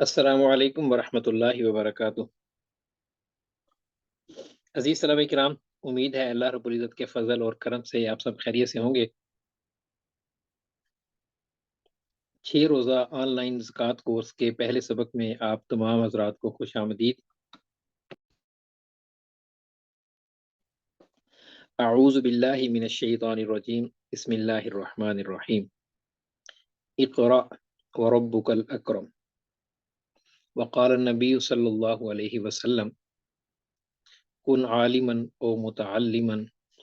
السلام علیکم ورحمۃ اللہ وبرکاتہ۔ عزیز طلبہ کرام، امید ہے اللہ رب العزت کے فضل اور کرم سے آپ سب خیریت سے ہوں گے۔ 6 روزہ آن لائن زکوٰۃ کورس کے پہلے سبق میں آپ تمام حضرات کو خوش آمدید۔ اعوذ باللہ من الشیطان الرجیم، بسم اللہ الرحمن الرحیم۔ اقرأ وربک الاکرم، وقال النبی صلی اللہ علیہ وسلم کن عالما او متعلما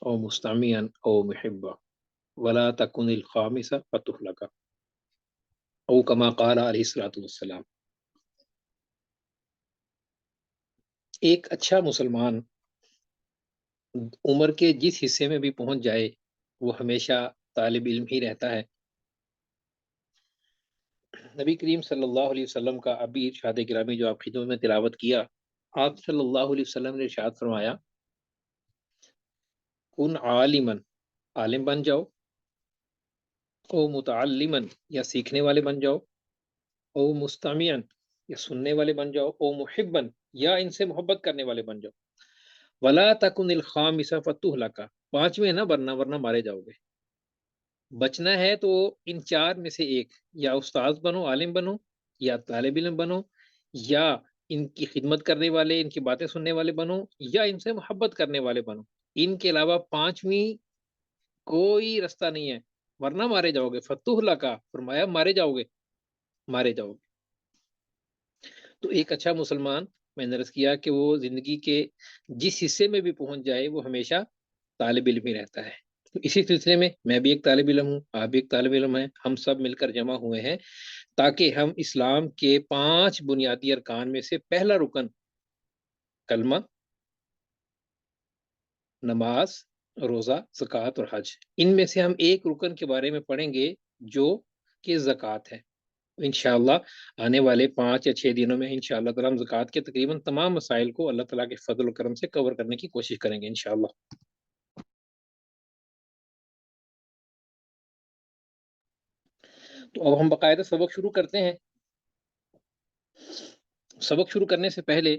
او مستمعا او محبا ولا تکن الخامس فتہلک، او کما قال علیہ الصلوۃ والسلام۔ ایک اچھا مسلمان عمر کے جس حصے میں بھی پہنچ جائے وہ ہمیشہ طالب علم ہی رہتا ہے۔ نبی کریم صلی اللہ علیہ وسلم کا ابھی ارشاد گرامی جو آپ خدمت میں تلاوت کیا، آپ صلی اللہ علیہ وسلم نے ارشاد فرمایا کن عالمن، عالم بن جاؤ، او متعلمن، یا سیکھنے والے بن جاؤ، او مستمعن، یا سننے والے بن جاؤ، او محبن، یا ان سے محبت کرنے والے بن جاؤ، ولا تکن الخامس فتہلک، پانچویں نہ بننا ورنہ مارے جاؤ گے۔ بچنا ہے تو ان چار میں سے ایک، یا استاذ بنو، عالم بنو، یا طالب علم بنو، یا ان کی خدمت کرنے والے، ان کی باتیں سننے والے بنو، یا ان سے محبت کرنے والے بنو۔ ان کے علاوہ پانچویں کوئی رستہ نہیں ہے، ورنہ مارے جاؤ گے۔ فتہلک، فرمایا مارے جاؤ گے، مارے جاؤ گے۔ تو ایک اچھا مسلمان، میں نے عرض کیا کہ وہ زندگی کے جس حصے میں بھی پہنچ جائے وہ ہمیشہ طالب علم ہی رہتا ہے۔ تو اسی سلسلے میں میں بھی ایک طالب علم ہوں، آپ بھی ایک طالب علم ہیں، ہم سب مل کر جمع ہوئے ہیں تاکہ ہم اسلام کے 5 بنیادی ارکان میں سے پہلا رکن کلمہ، نماز، روزہ، زکوٰۃ اور حج، ان میں سے ہم ایک رکن کے بارے میں پڑھیں گے جو کہ زکوٰۃ ہے۔ انشاءاللہ آنے والے 5 یا 6 دنوں میں انشاءاللہ تعالیٰ ہم زکوٰۃ کے تقریباً تمام مسائل کو اللہ تعالیٰ کے فضل و کرم سے کور کرنے کی کوشش کریں گے انشاءاللہ۔ تو اب ہم باقاعدہ سبق شروع کرتے ہیں۔ سبق شروع کرنے سے پہلے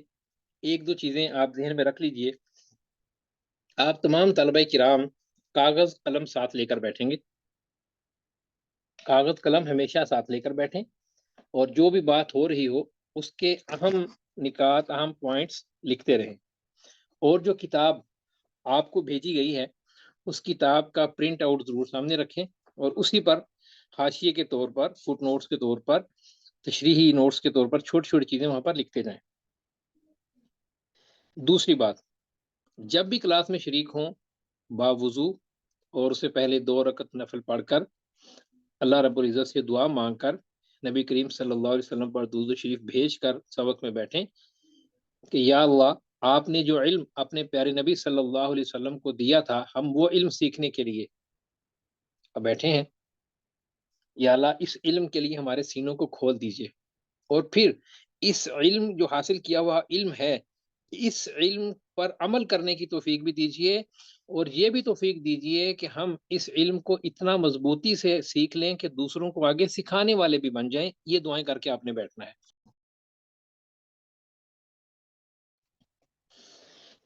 ایک دو چیزیں آپ ذہن میں رکھ لیجئے۔ آپ تمام طلبہ کرام کاغذ قلم ساتھ لے کر بیٹھیں گے، کاغذ قلم ہمیشہ ساتھ لے کر بیٹھیں، اور جو بھی بات ہو رہی ہو اس کے اہم نکات، اہم پوائنٹس لکھتے رہیں، اور جو کتاب آپ کو بھیجی گئی ہے اس کتاب کا پرنٹ آؤٹ ضرور سامنے رکھیں، اور اسی پر حاشیے کے طور پر، فٹ نوٹس کے طور پر، تشریحی نوٹس کے طور پر چھوٹی چھوٹی چیزیں وہاں پر لکھتے جائیں۔ دوسری بات، جب بھی کلاس میں شریک ہوں باوضو اور اس سے پہلے 2 رکعت نفل پڑھ کر اللہ رب العزت سے دعا مانگ کر نبی کریم صلی اللہ علیہ وسلم پر درود شریف بھیج کر سبق میں بیٹھیں کہ یا اللہ، آپ نے جو علم اپنے پیارے نبی صلی اللہ علیہ وسلم کو دیا تھا، ہم وہ علم سیکھنے کے لیے اب بیٹھے ہیں، یا اللہ اس علم کے لیے ہمارے سینوں کو کھول دیجئے، اور پھر اس علم جو حاصل کیا ہوا علم ہے، اس علم پر عمل کرنے کی توفیق بھی دیجئے، اور یہ بھی توفیق دیجئے کہ ہم اس علم کو اتنا مضبوطی سے سیکھ لیں کہ دوسروں کو آگے سکھانے والے بھی بن جائیں۔ یہ دعائیں کر کے آپ نے بیٹھنا ہے۔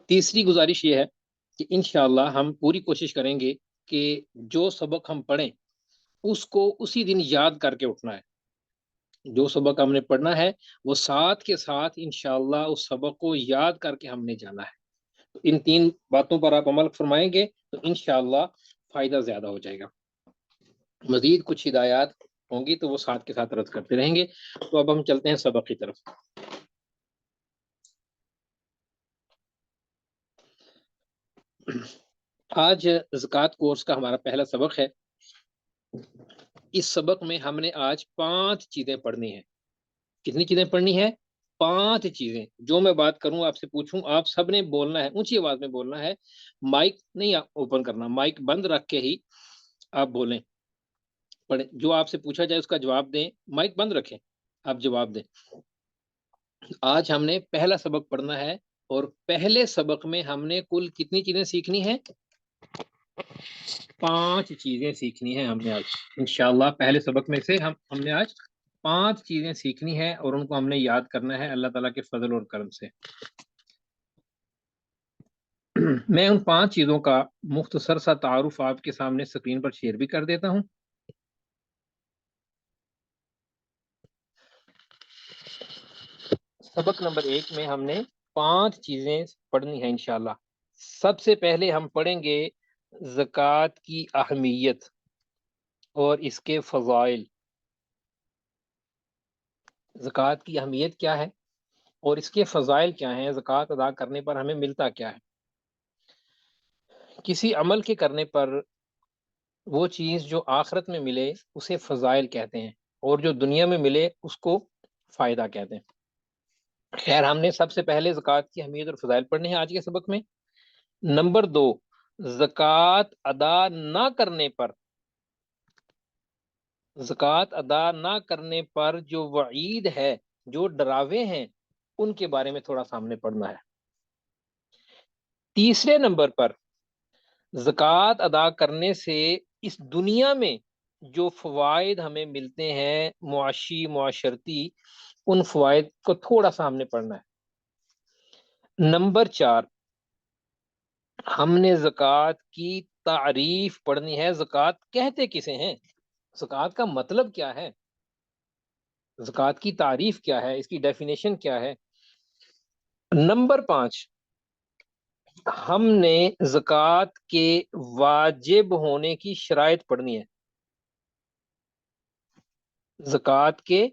تیسری گزارش یہ ہے کہ انشاءاللہ ہم پوری کوشش کریں گے کہ جو سبق ہم پڑھیں اس کو اسی دن یاد کر کے اٹھنا ہے۔ جو سبق ہم نے پڑھنا ہے وہ ساتھ کے ساتھ انشاءاللہ اس سبق کو یاد کر کے ہم نے جانا ہے۔ تو ان 3 باتوں پر آپ عمل فرمائیں گے تو انشاءاللہ فائدہ زیادہ ہو جائے گا۔ مزید کچھ ہدایات ہوں گی تو وہ ساتھ کے ساتھ رد کرتے رہیں گے۔ تو اب ہم چلتے ہیں سبق کی طرف۔ آج زکوٰۃ کورس کا ہمارا پہلا سبق ہے۔ اس سبق میں ہم نے آج 5 چیزیں پڑھنی ہیں۔ کتنی چیزیں پڑھنی ہیں؟ 5 چیزیں۔ جو میں بات کروں آپ سے پوچھوں، آپ سب نے بولنا ہے، اونچی آواز میں بولنا ہے، مائک نہیں اوپن کرنا، مائک بند رکھ کے ہی آپ بولیں، پڑھیں، جو آپ سے پوچھا جائے اس کا جواب دیں، مائک بند رکھیں، آپ جواب دیں۔ آج ہم نے پہلا سبق پڑھنا ہے، اور پہلے سبق میں ہم نے کل کتنی چیزیں سیکھنی ہیں؟ 5 چیزیں سیکھنی ہیں ہم نے آج انشاءاللہ۔ پہلے سبق میں سے ہم نے آج 5 چیزیں سیکھنی ہے اور ان کو ہم نے یاد کرنا ہے اللہ تعالیٰ کے فضل اور کرم سے۔ میں ان 5 چیزوں کا مختصر سا تعارف آپ کے سامنے اسکرین پر شیئر بھی کر دیتا ہوں۔ سبق نمبر 1 میں ہم نے 5 چیزیں پڑھنی ہیں انشاءاللہ۔ سب سے پہلے ہم پڑھیں گے زکوٰۃ کی اہمیت اور اس کے فضائل۔ زکوٰۃ کی اہمیت کیا ہے اور اس کے فضائل کیا ہیں، زکوٰۃ ادا کرنے پر ہمیں ملتا کیا ہے۔ کسی عمل کے کرنے پر وہ چیز جو آخرت میں ملے اسے فضائل کہتے ہیں، اور جو دنیا میں ملے اس کو فائدہ کہتے ہیں۔ خیر، ہم نے سب سے پہلے زکوٰۃ کی اہمیت اور فضائل پڑھنے ہیں آج کے سبق میں۔ نمبر 2، زکوٰۃ ادا نہ کرنے پر، زکوٰۃ ادا نہ کرنے پر جو وعید ہے، جو ڈراوے ہیں، ان کے بارے میں تھوڑا سامنے پڑھنا ہے۔ تیسرے نمبر پر زکوٰۃ ادا کرنے سے اس دنیا میں جو فوائد ہمیں ملتے ہیں معاشی معاشرتی، ان فوائد کو تھوڑا سا ہم نے پڑھنا ہے۔ نمبر 4، ہم نے زکوٰۃ کی تعریف پڑھنی ہے، زکوٰۃ کہتے کسے ہیں، زکوٰۃ کا مطلب کیا ہے، زکوٰۃ کی تعریف کیا ہے، اس کی ڈیفینیشن کیا ہے۔ نمبر 5، ہم نے زکوٰۃ کے واجب ہونے کی شرائط پڑھنی ہے۔ زکوٰۃ کے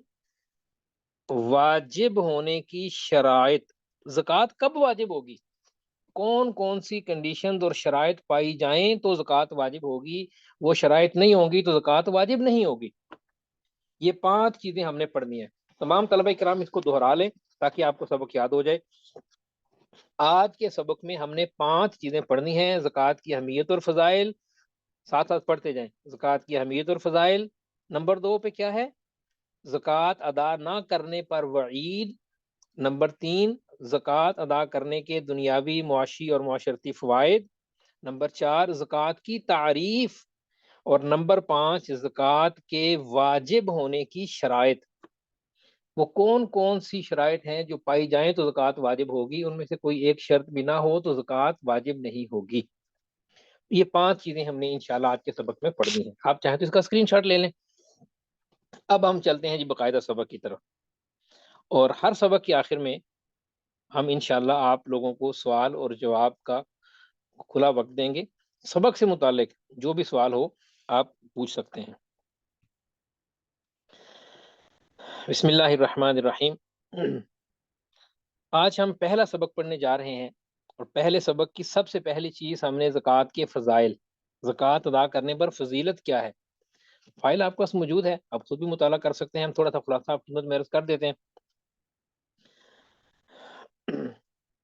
واجب ہونے کی شرائط، زکوٰۃ کب واجب ہوگی، کون کون سی کنڈیشنز اور شرائط پائی جائیں تو زکوٰۃ واجب ہوگی، وہ شرائط نہیں ہوں گی تو زکوٰۃ واجب نہیں ہوگی۔ یہ 5 چیزیں ہم نے پڑھنی ہیں۔ تمام طلبہ کرام اس کو دہرا لیں تاکہ آپ کو سبق یاد ہو جائے۔ آج کے سبق میں ہم نے 5 چیزیں پڑھنی ہیں، زکوٰۃ کی اہمیت اور فضائل، ساتھ ساتھ پڑھتے جائیں۔ زکوٰۃ کی اہمیت اور فضائل، نمبر 2 پہ کیا ہے، زکوٰۃ ادا نہ کرنے پر وعید، نمبر 3 زکوٰۃ ادا کرنے کے دنیاوی معاشی اور معاشرتی فوائد، نمبر 4 زکوٰۃ کی تعریف، اور نمبر 5 زکوٰۃ کے واجب ہونے کی شرائط۔ وہ کون کون سی شرائط ہیں جو پائی جائیں تو زکوٰۃ واجب ہوگی، ان میں سے کوئی ایک شرط بھی نہ ہو تو زکوٰۃ واجب نہیں ہوگی۔ یہ 5 چیزیں ہم نے انشاءاللہ آج کے سبق میں پڑھنی ہیں۔ آپ چاہیں تو اس کا اسکرین شاٹ لے لیں۔ اب ہم چلتے ہیں جی باقاعدہ سبق کی طرف، اور ہر سبق کے آخر میں ہم انشاءاللہ آپ لوگوں کو سوال اور جواب کا کھلا وقت دیں گے۔ سبق سے متعلق جو بھی سوال ہو آپ پوچھ سکتے ہیں۔ بسم اللہ الرحمن الرحیم۔ آج ہم پہلا سبق پڑھنے جا رہے ہیں، اور پہلے سبق کی سب سے پہلی چیز ہم نے زکوٰۃ کے فضائل، زکوٰۃ ادا کرنے پر فضیلت کیا ہے۔ فائل آپ کے پاس موجود ہے، آپ خود بھی مطالعہ کر سکتے ہیں، ہم تھوڑا سا خلاصہ آپ کی خدمت میں عرض کر دیتے ہیں۔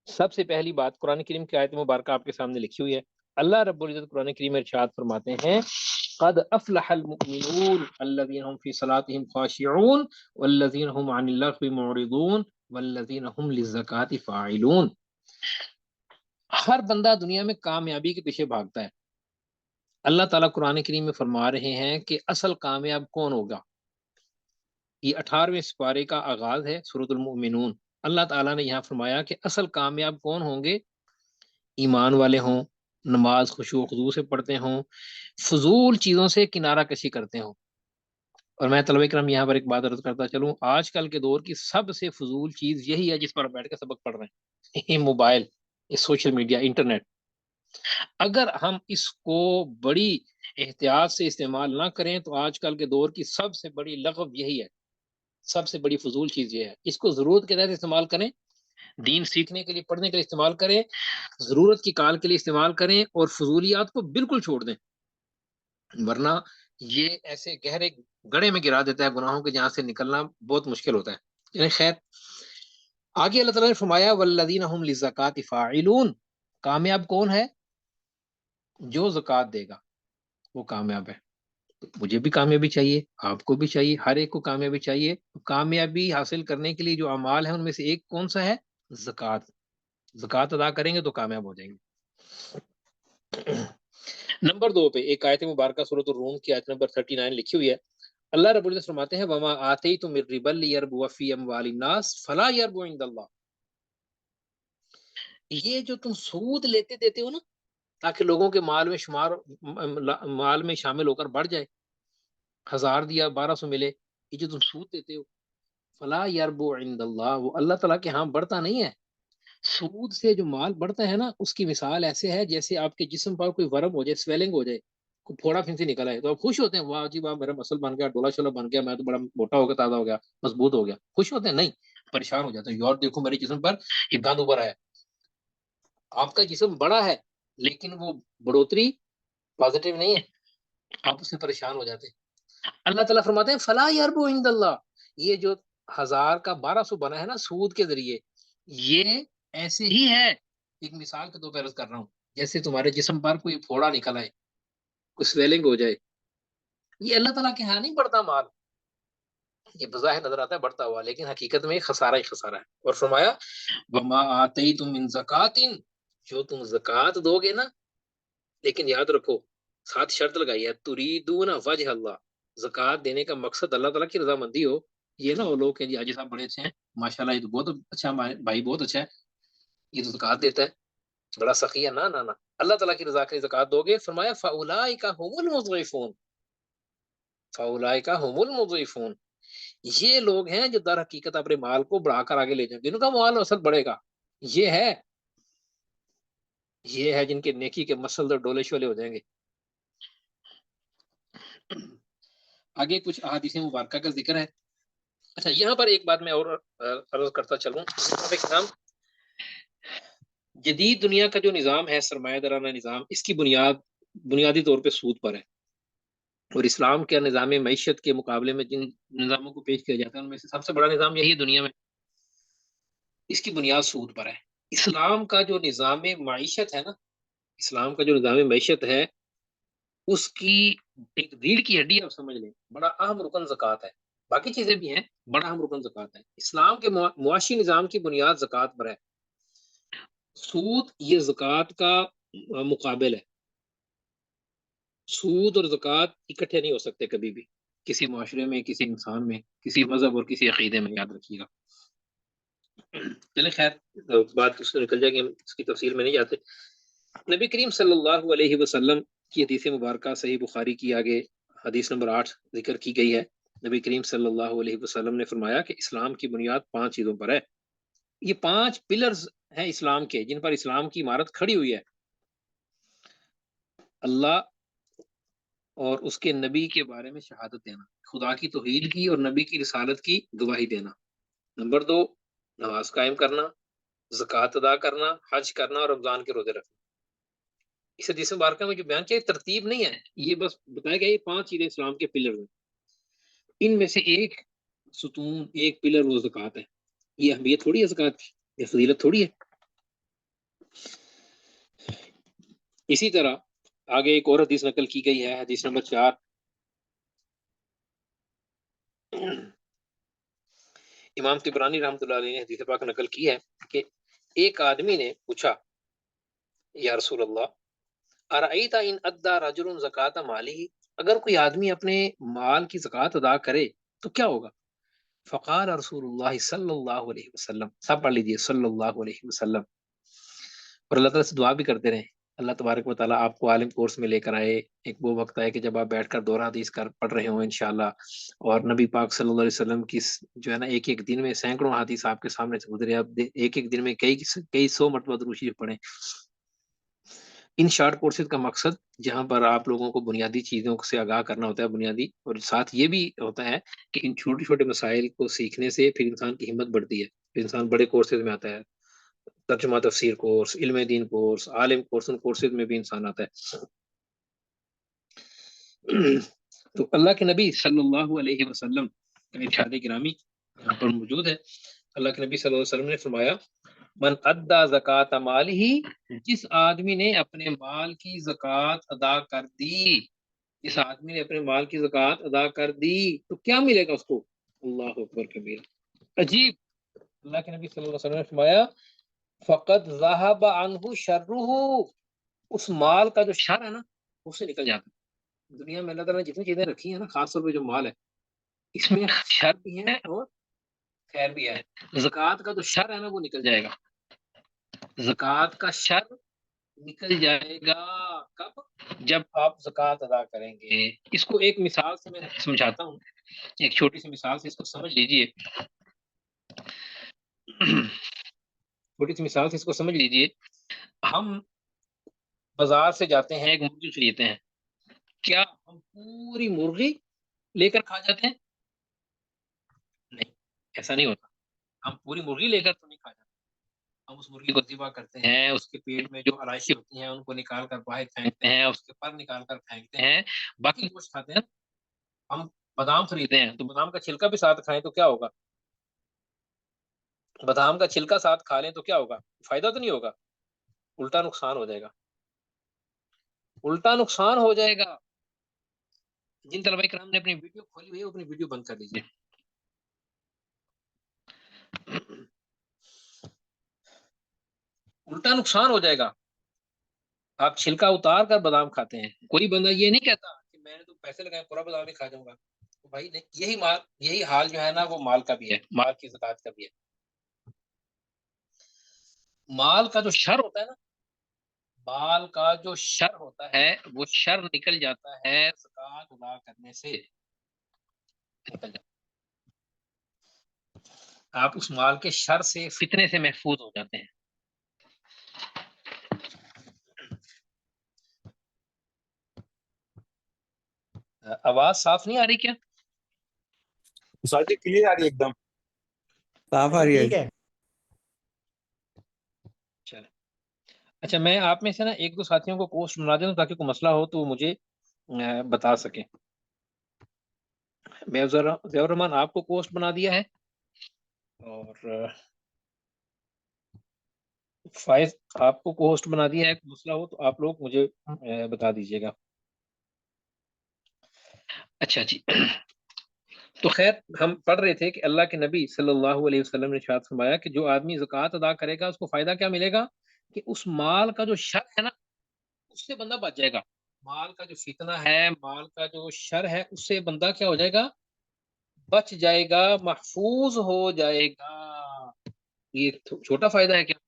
سب سے پہلی بات قرآن کریم کی آیت مبارکہ آپ کے سامنے لکھی ہوئی ہے۔ اللہ رب العزت قرآن کریم میں ارشاد فرماتے ہیں، قد افلح المؤمنون الذين هم في صلاتهم خاشعون والذين هم عن اللغو معرضون والذين هم للزکاة فاعلون۔ ہر بندہ دنیا میں کامیابی کے پیچھے بھاگتا ہے۔ اللہ تعالیٰ قرآن کریم میں فرما رہے ہیں کہ اصل کامیاب کون ہوگا۔ یہ 18ویں سپارے کا آغاز ہے سورۃ المؤمنون۔ اللہ تعالیٰ نے یہاں فرمایا کہ اصل کامیاب کون ہوں گے، ایمان والے ہوں، نماز خشوع و خضوع سے پڑھتے ہوں، فضول چیزوں سے کنارہ کشی کرتے ہوں۔ اور میں طلبہ کرام یہاں پر ایک بات عرض کرتا چلوں، آج کل کے دور کی سب سے فضول چیز یہی ہے جس پر بیٹھ کے سبق پڑھ رہے ہیں، موبائل، سوشل میڈیا، انٹرنیٹ۔ اگر ہم اس کو بڑی احتیاط سے استعمال نہ کریں تو آج کل کے دور کی سب سے بڑی لغو یہی ہے، سب سے بڑی فضول چیز یہ ہے۔ اس کو ضرورت کے تحت استعمال کریں، دین سیکھنے کے لیے، پڑھنے کے لیے استعمال کریں، ضرورت کی کال کے لیے استعمال کریں، اور فضولیات کو بالکل چھوڑ دیں، ورنہ یہ ایسے گہرے گڑھے میں گرا دیتا ہے گناہوں کے، جہاں سے نکلنا بہت مشکل ہوتا ہے۔ یعنی خیر، آگے اللہ تعالیٰ نے فرمایا والذین هم للزکاة فاعلون، کامیاب کون ہے، جو زکوٰۃ دے گا وہ کامیاب ہے۔ مجھے بھی کامیابی چاہیے، آپ کو بھی چاہیے، ہر ایک کو کامیابی چاہیے۔ کامیابی حاصل کرنے کے لیے جو اعمال ہیں ان میں سے ایک کون سا ہے، زکوٰۃ۔ زکوٰۃ ادا کریں گے تو کامیاب ہو جائیں گے۔ نمبر 2 پہ ایک آیت مبارکہ سورۃ الروم کی آیت نمبر 39 لکھی ہوئی ہے۔ اللہ رب العزت فرماتے ہیں وما آتیتم من ربا لیربو فی اموال الناس فلا یربو عند اللہ، یہ جو تم سود لیتے دیتے ہو نا تاکہ لوگوں کے مال میں شامل ہو کر بڑھ جائے، 1000 دیا 1200 ملے، یہ جو تم سود دیتے ہو فلا یربو عند اللہ، وہ اللہ تعالیٰ کے ہاں بڑھتا نہیں ہے۔ سود سے جو مال بڑھتا ہے نا اس کی مثال ایسے ہے جیسے آپ کے جسم پر کوئی ورم ہو جائے، سویلنگ ہو جائے، کوئی پھوڑا پھنسی نکل آئے تو آپ خوش ہوتے ہیں، واہ جی واہ میرا مسل بن گیا، ڈولا شولا بن گیا، میں تو بڑا موٹا ہو گیا، تازہ ہو گیا، مضبوط ہو گیا، خوش ہوتے ہیں؟ نہیں، پریشان ہو جاتے ہیں، یار دیکھو میرے جسم پر یہ گند ابھر آیا۔ آپ کا جسم بڑا ہے لیکن وہ بڑھوتری پازیٹیو نہیں ہے، آپ اس سے پریشان ہو جاتے ہیں۔ اللہ تعالیٰ فرماتے ہیں فلا یربو عند اللہ، یہ جو 1000 کا 1200 بنا ہے نا سود کے ذریعے، یہ ایسے ہی ہے، ایک مثال کے طور پر عرض کر رہا ہوں، جیسے تمہارے جسم پر کوئی پھوڑا نکل آئے، کوئی سویلنگ ہو جائے، یہ اللہ تعالیٰ کے ہاں نہیں بڑھتا مال، یہ بظاہر نظر آتا ہے بڑھتا ہوا لیکن حقیقت میں خسارہ ہی خسارہ ہے۔ اور فرمایا وما آتیتم من زکات، جو تم زکات دو گے نا، لیکن یاد رکھو ساتھ شرط لگائی ہے تریدون وجہ اللہ، زکات دینے کا مقصد اللہ تعالیٰ کی رضامندی ہو، یہ نہ وہ لوگ کہ جی حاجی صاحب بڑے اچھے ہیں ماشاءاللہ، یہ تو بہت اچھا بھائی، بہت اچھا ہے، یہ تو زکات دیتا ہے، بڑا سخی ہے، نہ اللہ تعالیٰ کی رضا کے لیے زکات دو گے، فرمایا فاولئک هم المضعفون، فاولئک هم المضعفون، یہ لوگ ہیں جو در حقیقت اپنے مال کو بڑھا کر آگے لے جائیں گے، جن کا مال اصل بڑھے گا، یہ ہے جن کے نیکی کے مسل ڈولے شولے ہو جائیں گے۔ آگے کچھ احادیث مبارکہ کا ذکر ہے۔ اچھا یہاں پر ایک بات میں اور عرض کرتا چلوں، جدید دنیا کا جو نظام ہے سرمایہ دارانہ نظام، اس کی بنیادی طور پہ سود پر ہے، اور اسلام کے نظام معیشت کے مقابلے میں جن نظاموں کو پیش کیا جاتا ہے ان میں سے سب سے بڑا نظام یہی ہے دنیا میں، اس کی بنیاد سود پر ہے۔ اسلام کا جو نظام معیشت ہے نا، اسلام کا جو نظام معیشت ہے اس کی ایک ریڑھ کی ہڈی آپ سمجھ لیں، بڑا اہم رکن زکوٰۃ ہے، باقی چیزیں بھی ہیں، بڑا اہم رکن زکوٰۃ ہے۔ اسلام کے معاشی نظام کی بنیاد زکوٰۃ پر ہے، سود یہ زکوٰۃ کا مقابل ہے، سود اور زکوٰۃ اکٹھے نہیں ہو سکتے کبھی بھی، کسی معاشرے میں، کسی انسان میں، کسی مذہب اور کسی عقیدے میں، یاد رکھیے گا۔ چلے خیر بات اس سے نکل جائے گی، ہم اس کی تفصیل میں نہیں جاتے۔ نبی کریم صلی اللہ علیہ وسلم کی حدیث مبارکہ صحیح بخاری کی آگے حدیث نمبر 8 ذکر کی گئی ہے۔ نبی کریم صلی اللہ علیہ وسلم نے فرمایا کہ اسلام کی بنیاد 5 چیزوں پر ہے، یہ 5 پلرز ہیں اسلام کے جن پر اسلام کی عمارت کھڑی ہوئی ہے۔ اللہ اور اس کے نبی کے بارے میں شہادت دینا، خدا کی توحید کی اور نبی کی رسالت کی گواہی دینا۔ نمبر 2 نماز قائم کرنا، زکوٰۃ ادا کرنا، حج کرنا اور رمضان کے روزے رکھنا۔ اس حدیث مبارکہ میں جو بیان کیا ترتیب نہیں ہے، یہ بس بتایا گیا یہ 5 چیزیں اسلام کے پلر ہیں، ان میں سے ایک ستون، ایک پلر وہ زکوٰۃ ہے۔ یہ اہمیت تھوڑی ہے زکوٰۃ کی، یہ فضیلت تھوڑی ہے۔ اسی طرح آگے ایک اور حدیث نقل کی گئی ہے، حدیث نمبر 4، امام طبرانی رحمۃ اللہ علیہ نے حدیث پاک نقل کی ہے کہ ایک آدمی نے پوچھا یا رسول اللہ ارأیت ان ادى رجل زکات مالی، اگر کوئی آدمی اپنے مال کی زکوٰۃ ادا کرے تو کیا ہوگا؟ فقال رسول اللہ صلی اللہ علیہ وسلم، سب پڑھ لیجیے صلی اللہ علیہ وسلم، اور اللہ تعالیٰ سے دعا بھی کرتے رہیں اللہ تبارک و تعالیٰ آپ کو عالم کورس میں لے کر آئے، ایک وہ وقت آئے کہ جب آپ بیٹھ کر دورہ حدیث کر پڑھ رہے ہوں انشاءاللہ، اور نبی پاک صلی اللہ علیہ وسلم کی جو ہے نا ایک ایک دن میں سینکڑوں حدیث آپ کے سامنے سے گزرے، آپ ایک ایک دن میں کئی سو مرتبہ درود شریف پڑھیں۔ ان شارٹ کورسز کا مقصد جہاں پر آپ لوگوں کو بنیادی چیزوں سے آگاہ کرنا ہوتا ہے بنیادی، اور ساتھ یہ بھی ہوتا ہے کہ ان چھوٹے چھوٹے مسائل کو سیکھنے سے پھر انسان کی ہمت بڑھتی ہے، پھر انسان بڑے کورسز میں آتا ہے، ترجمہ تفسیر کورس، علم دین کورس، عالم کورس، ان کورسز میں بھی انسان آتا ہے۔ تو اللہ کے نبی صلی اللہ علیہ وسلم کا ارشاد گرامی یہاں پر موجود ہے۔ اللہ کے نبی صلی اللہ علیہ وسلم نے فرمایا من ادا زکات مالہ، جس آدمی نے اپنے مال کی زکات ادا کر دی، جس آدمی نے اپنے مال کی زکات ادا کر دی تو کیا ملے گا اس کو؟ اللہ اکبر کبیر، عجیب، اللہ کے نبی صلی اللہ علیہ وسلم نے فرمایا فقد ذهب عنہ شرہ، اس مال کا جو شر ہے نا اس سے نکل جاتا ہے۔ دنیا میں اللہ تعالیٰ نے جتنی چیزیں رکھی ہیں نا، خاص طور پہ جو مال ہے، اس میں شر بھی ہے اور خیر بھی ہے. زکوٰۃ کا جو شر ہے نا وہ نکل جائے گا. زکوٰۃ کا شر نکل جائے گا کب؟ جب آپ زکوٰۃ ادا کریں گے. اس کو ایک مثال سے میں سمجھاتا ہوں, ایک چھوٹی سی مثال سے اس کو سمجھ لیجئے. چھوٹی سی مثال سے اس کو سمجھ لیجئے. ہم بازار سے جاتے ہیں, ایک مرغی خریدتے ہیں. کیا ہم پوری مرغی لے کر کھا جاتے ہیں؟ نہیں, ایسا نہیں ہوتا. ہم پوری مرغی لے کر تو نہیں کھا جاتے. ہم اس مرغی کو ذبح کرتے ہیں, اس کے پیٹ میں جو آرائشی ہوتی ہیں ان کو نکال کر باہر پھینکتے ہیں, اس کے پر نکال کر پھینکتے ہیں, باقی گوشت کھاتے ہیں. ہم بادام خریدتے ہیں تو بادام کا چھلکا بھی ساتھ کھائیں تو کیا ہوگا؟ بادام کا چھلکا ساتھ کھا لیں تو کیا ہوگا؟ فائدہ تو نہیں ہوگا, الٹا نقصان ہو جائے گا. الٹا نقصان ہو جائے گا. جن طلبہ کرام نے اپنی ویڈیو کھولی ہوئی ہے وہ اپنی ویڈیو بند کر دیجیے. الٹا نقصان ہو جائے گا. آپ چھلکا اتار کر بادام کھاتے ہیں. کوئی بندہ یہ نہیں کہتا کہ میں نے تو پیسے لگائے پورا بادام ہی کھا جاؤں گا. بھائی نہیں, یہی حال جو ہے نا وہ مال کا بھی ہے, مال کی زکوٰۃ کا بھی ہے. مال کا جو شر ہوتا ہے نا, مال کا جو شر ہوتا ہے وہ شر نکل جاتا ہے زکوٰۃ ادا کرنے سے. نکل جاتا, آپ اس مال کے شر سے, فتنے سے محفوظ ہو جاتے ہیں. آواز صاف نہیں آ رہی کیا؟ سر جی کلیئر آ رہی ہے ایک دم صاف آ رہی ہے. ٹھیک ہے. چلے اچھا, میں آپ میں سے نا ایک دو ساتھیوں کو پوسٹ بنا دوں تاکہ کوئی مسئلہ ہو تو وہ مجھے بتا سکیں. میں ضیاء الرحمان آپ کو پوسٹ بنا دیا ہے, اور فائز آپ کو پوسٹ بنا دیا ہے. مسئلہ ہو تو آپ لوگ مجھے بتا دیجیے گا. اچھا جی, تو خیر ہم پڑھ رہے تھے کہ اللہ کے نبی صلی اللہ علیہ وسلم نے ارشاد فرمایا کہ جو آدمی زکوٰۃ ادا کرے گا اس کو فائدہ کیا ملے گا؟ کہ اس مال کا جو شر ہے نا اس سے بندہ بچ جائے گا. مال کا جو فتنہ ہے, مال کا جو شر ہے, اس سے بندہ کیا ہو جائے گا؟ بچ جائے گا, محفوظ ہو جائے گا. یہ چھوٹا فائدہ ہے کیا؟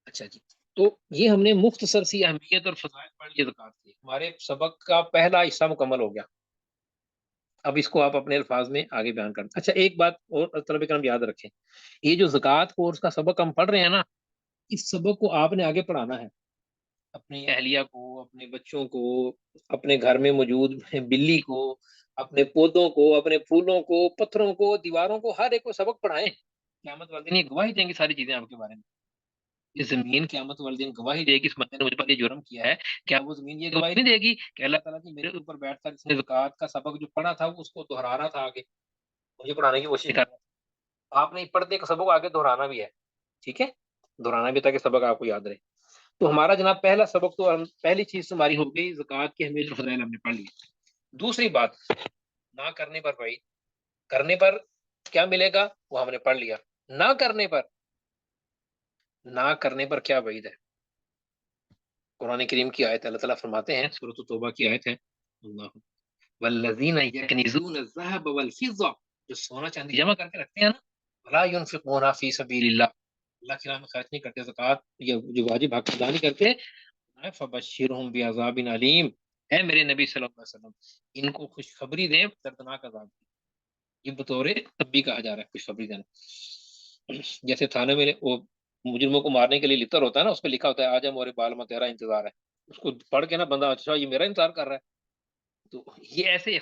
اچھا جی, تو یہ ہم نے مختصر سی اہمیت اور فضائل پڑھ لی زکوٰۃ کی. ہمارے سبق کا پہلا حصہ مکمل ہو گیا. اب اس کو آپ اپنے الفاظ میں آگے بیان کریں. اچھا, ایک بات اور طلبہ کرام یاد رکھیں, یہ جو زکوٰۃ کورس کا سبق ہم پڑھ رہے ہیں نا, اس سبق کو آپ نے آگے پڑھانا ہے اپنی اہلیہ کو, اپنے بچوں کو, اپنے گھر میں موجود بلی کو, اپنے پودوں کو, اپنے پھولوں کو, پتھروں کو, دیواروں کو, ہر ایک کو سبق پڑھائیں. قیامت والے دن یہ گواہی دیں گی ساری چیزیں آپ کے بارے میں. یہ زمین قیامت والے دن گواہی دے گی اس بندے نے مجھ پر یہ جرم کیا ہے. کیا وہ زمین یہ گواہی نہیں دے گی کہ اللہ تعالیٰ نے میرے اوپر بیٹھ کر اس نے زکوٰۃ کا سبق جو پڑھا تھا اس کو دہرانا تھا, آگے مجھے پڑھانے کی کوشش کر رہا تھا. آپ نے پڑھنے کا سبق آگے دہرانا بھی ہے, ٹھیک ہے, دہرانا بھی تاکہ سبق آپ کو یاد رہے. تو ہمارا جناب پہلا سبق تو پہلی چیز ہماری ہو گئی زکوٰۃ کی اہمیت اور فضائل ہم نے پڑھ لی. دوسری بات, نہ کرنے پر بھائی, کرنے پر کیا ملے گا وہ ہم نے پڑھ لیا. نہ کرنے پر کیا وعید ہے؟ قرآن کریم کی آیت اللہ تعالیٰ فرماتے ہیں, سورۃ التوبہ کی آیت ہے, اللہ والذین یکنزون الذهب والفضہ, جو سونا چاندی جمع کر کے رکھتے ہیں نا, ولا ينفقون فی سبیل اللہ, اللہ کی راہ میں خرچ نہیں کرتے زکوٰۃ, جو واجب حق ادا نہیں کرتے, فبشرہم بعذاب علیم, اے میرے نبی صلی اللہ علیہ وسلم ان کو خوشخبری دیں دردناک عذاب کی. یہ بطور تبی کہا جا رہا ہے, خوشخبری دینا. جیسے تھانے میں وہ مجرموں کو مارنے کے لیے لتر ہوتا ہے نا, اس پہ لکھا ہوتا ہے آجا مورے بال میں تیرا انتظار ہے. اس کو پڑھ کے نا بندہ, اچھا یہ میرا انتظار کر رہا ہے, تو یہ ایسے ہی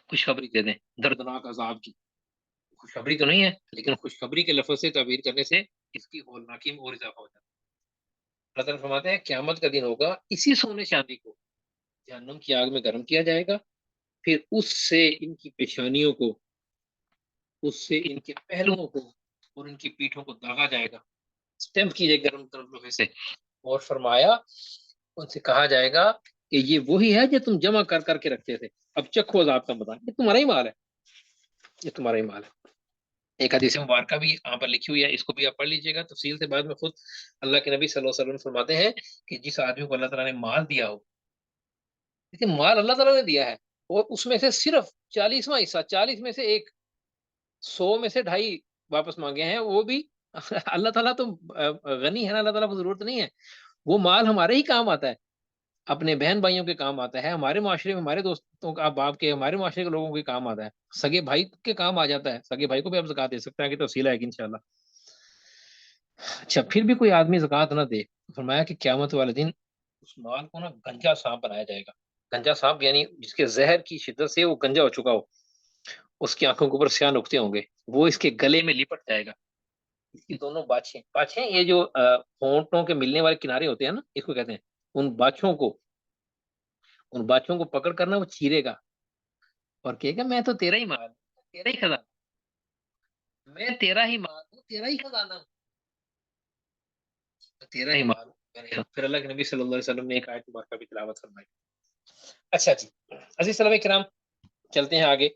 خوشخبری دے دیں دردناک عذاب کی. خوشخبری تو نہیں ہے, لیکن خوشخبری کے لفظ سے تعبیر کرنے سے اس کی ہولناکی میں اور اضافہ ہو جاتا ہے. اللہ تعالیٰ فرماتے ہیں قیامت کا دن ہوگا, اسی سونے چاندی کو جہنم کی آگ میں گرم کیا جائے گا, پھر اس سے ان کی پیشانیوں کو, اس سے ان کے پہلوؤں کو اور ان کی پیٹھوں کو داغا جائے گا, اسٹمپ کیجیے گرم لوہے سے, اور فرمایا ان سے کہا جائے گا کہ یہ وہی ہے جو تم جمع کر کر کے رکھتے تھے, اب چکھو عذاب کا مزہ, یہ تمہارا ہی مال ہے, یہ تمہارا ہی مال ہے. ایک حدیث مبارکہ بھی یہاں پر لکھی ہوئی ہے، اس کو بھی آپ پڑھ لیجیے گا تفصیل سے بعد میں خود۔ اللہ کے نبی صلی اللہ علیہ وسلم فرماتے ہیں کہ جس آدمی کو اللہ تعالیٰ نے مال دیا ہو، لیکن مال اللہ تعالیٰ نے دیا ہے اور اس میں سے صرف 40واں حصہ، 40 میں سے ایک، 100 میں سے 2.5 واپس مانگے ہیں، وہ بھی اللہ تعالیٰ تو غنی ہے نا، اللہ تعالیٰ کو ضرورت نہیں ہے، وہ مال ہمارے ہی کام آتا ہے، اپنے بہن بھائیوں کے کام آتا ہے، ہمارے معاشرے میں ہمارے دوستوں کا، باپ کے، ہمارے معاشرے کے لوگوں کے کام آتا ہے، سگے بھائی کے کام آ جاتا ہے، سگے بھائی کو بھی آپ زکات دے سکتے ہیں کہ تفصیل ہے کہ انشاءاللہ۔ اچھا، پھر بھی کوئی آدمی زکات نہ دے، فرمایا کہ قیامت والے دن اس مال کو نا گنجا سانپ بنایا جائے گا۔ گنجا سانپ یعنی جس کے زہر کی شدت سے وہ گنجا ہو چکا ہو، اس کی آنکھوں کے اوپر سیاہ نقطے ہوں گے، وہ اس کے گلے میں لپٹ جائے گا، اس کی دونوں باچھیں، باچھیں یہ جو ہونٹوں کے ملنے والے کنارے ہوتے ہیں نا، اس کو کہتے ہیں، ان باچھوں کو پکڑ کرنا وہ چیرے گا اور کہے گا میں تو تیرا ہی مال، تیرا ہی خزانہ، میں تیرا ہی مال ہوں، تیرا ہی خزانہ ہوں، تیرا ہی مال ہوں۔ پھر اللہ کے نبی صلی اللہ علیہ وسلم نے ایک آیت مبارکہ بھی تلاوت فرمائی۔ اچھا جی، عزیز صحابہ کرام، چلتے ہیں آگے۔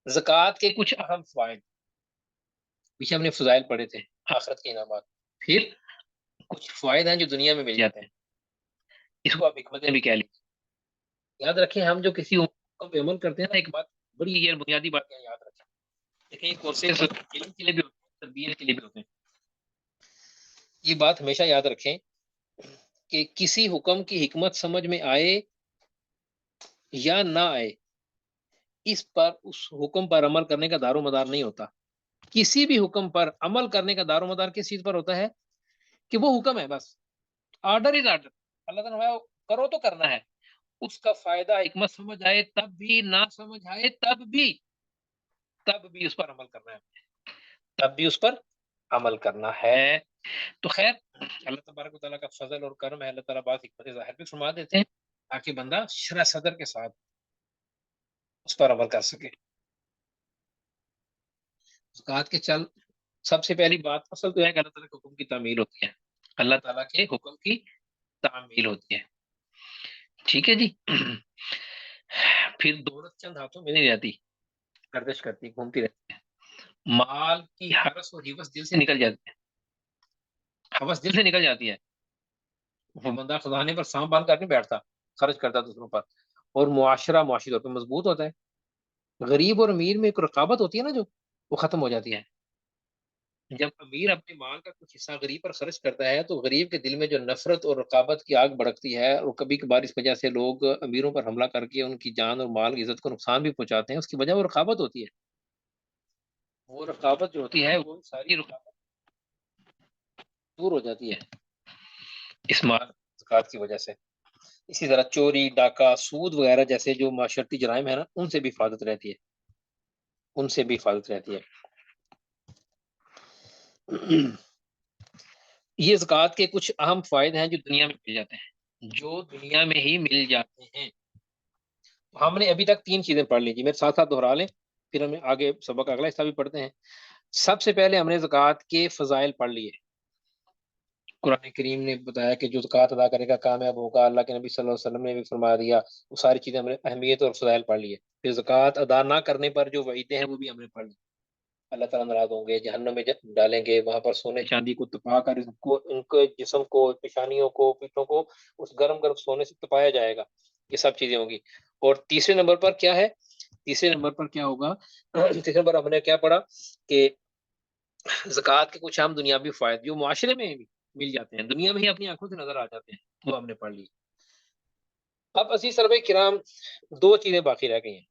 زکوٰۃ کے کچھ اہم فوائد، پیچھے ہم نے فضائل پڑھے تھے، آخرت کے انعامات، پھر کچھ فوائد ہیں جو دنیا میں مل جاتے ہیں، اس کو آپ حکمتیں بھی کہہ لیجیے۔ یاد رکھیں، ہم جو کسی حکم پہ عمل کرتے ہیں نا، ایک بات بڑی یہ بنیادی بات ہے، یاد رکھیں، دیکھیں یہ کورسز علم کے لیے بھی ہوتے ہیں، تربیت کے لیے بھی ہوتے ہیں، یہ بات ہمیشہ یاد رکھیں کہ کسی حکم کی حکمت سمجھ میں آئے یا نہ آئے، اس پر، اس حکم پر عمل کرنے کا دار و مدار نہیں ہوتا۔ کسی بھی حکم پر عمل کرنے کا دار و مدار کس چیز پر ہوتا ہے کہ وہ حکم ہے، بس آرڈر از آرڈر، اللہ تعالیٰ نے کرو تو کرنا ہے، اس کا فائدہ حکمت سمجھ آئے تب بھی، نہ سمجھ آئے تب بھی اس پر عمل کرنا ہے، تب بھی اس پر عمل کرنا ہے۔ تو خیر، اللہ تبارک و تعالیٰ کا فضل اور کرم ہے، اللہ تعالیٰ بعض حکمت ظاہر بھی فرما دیتے ہیں تاکہ بندہ شرح صدر کے ساتھ اس پر عمل کر سکے۔ زکوٰۃ کے چل، سب سے پہلی بات اصل تو ہے کہ اللہ تعالیٰ کے حکم کی تعمیل ہوتی ہے، اللہ تعالیٰ کے حکم کی تعمیل ہوتی ہے، ٹھیک ہے جی۔ پھر دولت چند ہاتھوں میں نہیں رہتی، گردش کرتی، گھومتی رہتی ہے، مال کی حرس اور حوث دل سے نکل جاتی ہے، حوث دل سے نکل جاتی ہے، وہ بندہ خزانے پر سانپ باندھ کر نہیں بیٹھتا، خرچ کرتا دوسروں پر، اور معاشی طور پہ مضبوط ہوتا ہے۔ غریب اور امیر میں ایک رقابت ہوتی ہے نا جو، وہ ختم ہو جاتی ہے۔ جب امیر اپنے مال کا کچھ حصہ غریب پر خرچ کرتا ہے تو غریب کے دل میں جو نفرت اور رقابت کی آگ بھڑکتی ہے، اور کبھی کبھار اس وجہ سے لوگ امیروں پر حملہ کر کے ان کی جان اور مال کی عزت کو نقصان بھی پہنچاتے ہیں، اس کی وجہ وہ رقابت ہوتی ہے، وہ رقابت جو ہوتی ہے وہ ساری رقابت دور ہو جاتی ہے اس مال زکوٰۃ کی وجہ سے۔ اسی طرح چوری، ڈاکہ، سود وغیرہ جیسے جو معاشرتی جرائم ہے نا، ان سے بھی حفاظت رہتی ہے، ان سے بھی حفاظت رہتی ہے۔ یہ زکوٰۃ کے کچھ اہم فوائد ہیں جو دنیا میں مل جاتے ہیں، جو دنیا میں ہی مل جاتے ہیں۔ ہم نے ابھی تک 3 چیزیں پڑھ لی جی، میرے ساتھ ساتھ دہرا لیں، پھر ہمیں آگے سبق اگلا حصہ بھی پڑھتے ہیں۔ سب سے پہلے ہم نے زکوٰۃ کے فضائل پڑھ لیے، قرآن کریم نے بتایا کہ جو زکوٰۃ ادا کرے گا کامیاب ہوگا، اللہ کے نبی صلی اللہ علیہ وسلم نے بھی فرما دیا، وہ ساری چیزیں ہم نے اہمیت اور فضائل پڑھ لیے۔ پھر زکوٰۃ ادا نہ کرنے پر جو وعیدیں ہیں وہ بھی ہم نے پڑھ لی، اللہ تعالیٰ ناراض ہوں گے، جہنم میں ڈالیں گے، وہاں پر سونے چاندی کو تپا کر ان کے جسم کو، پیشانیوں کو، پیٹھوں کو اس گرم گرم سونے سے تپایا جائے گا، یہ سب چیزیں ہوں گی۔ اور تیسرے نمبر پر کیا ہے، تیسرے نمبر پر کیا ہوگا، تیسرے نمبر ہم نے کیا پڑھا کہ زکوٰۃ کے کچھ عام دنیاوی فوائد جو معاشرے میں بھی مل جاتے ہیں، دنیا میں ہی اپنی آنکھوں سے نظر آ جاتے ہیں، وہ ہم نے پڑھ لی۔ اب عزیز طلبہ کرام، 2 چیزیں باقی رہ گئی ہیں،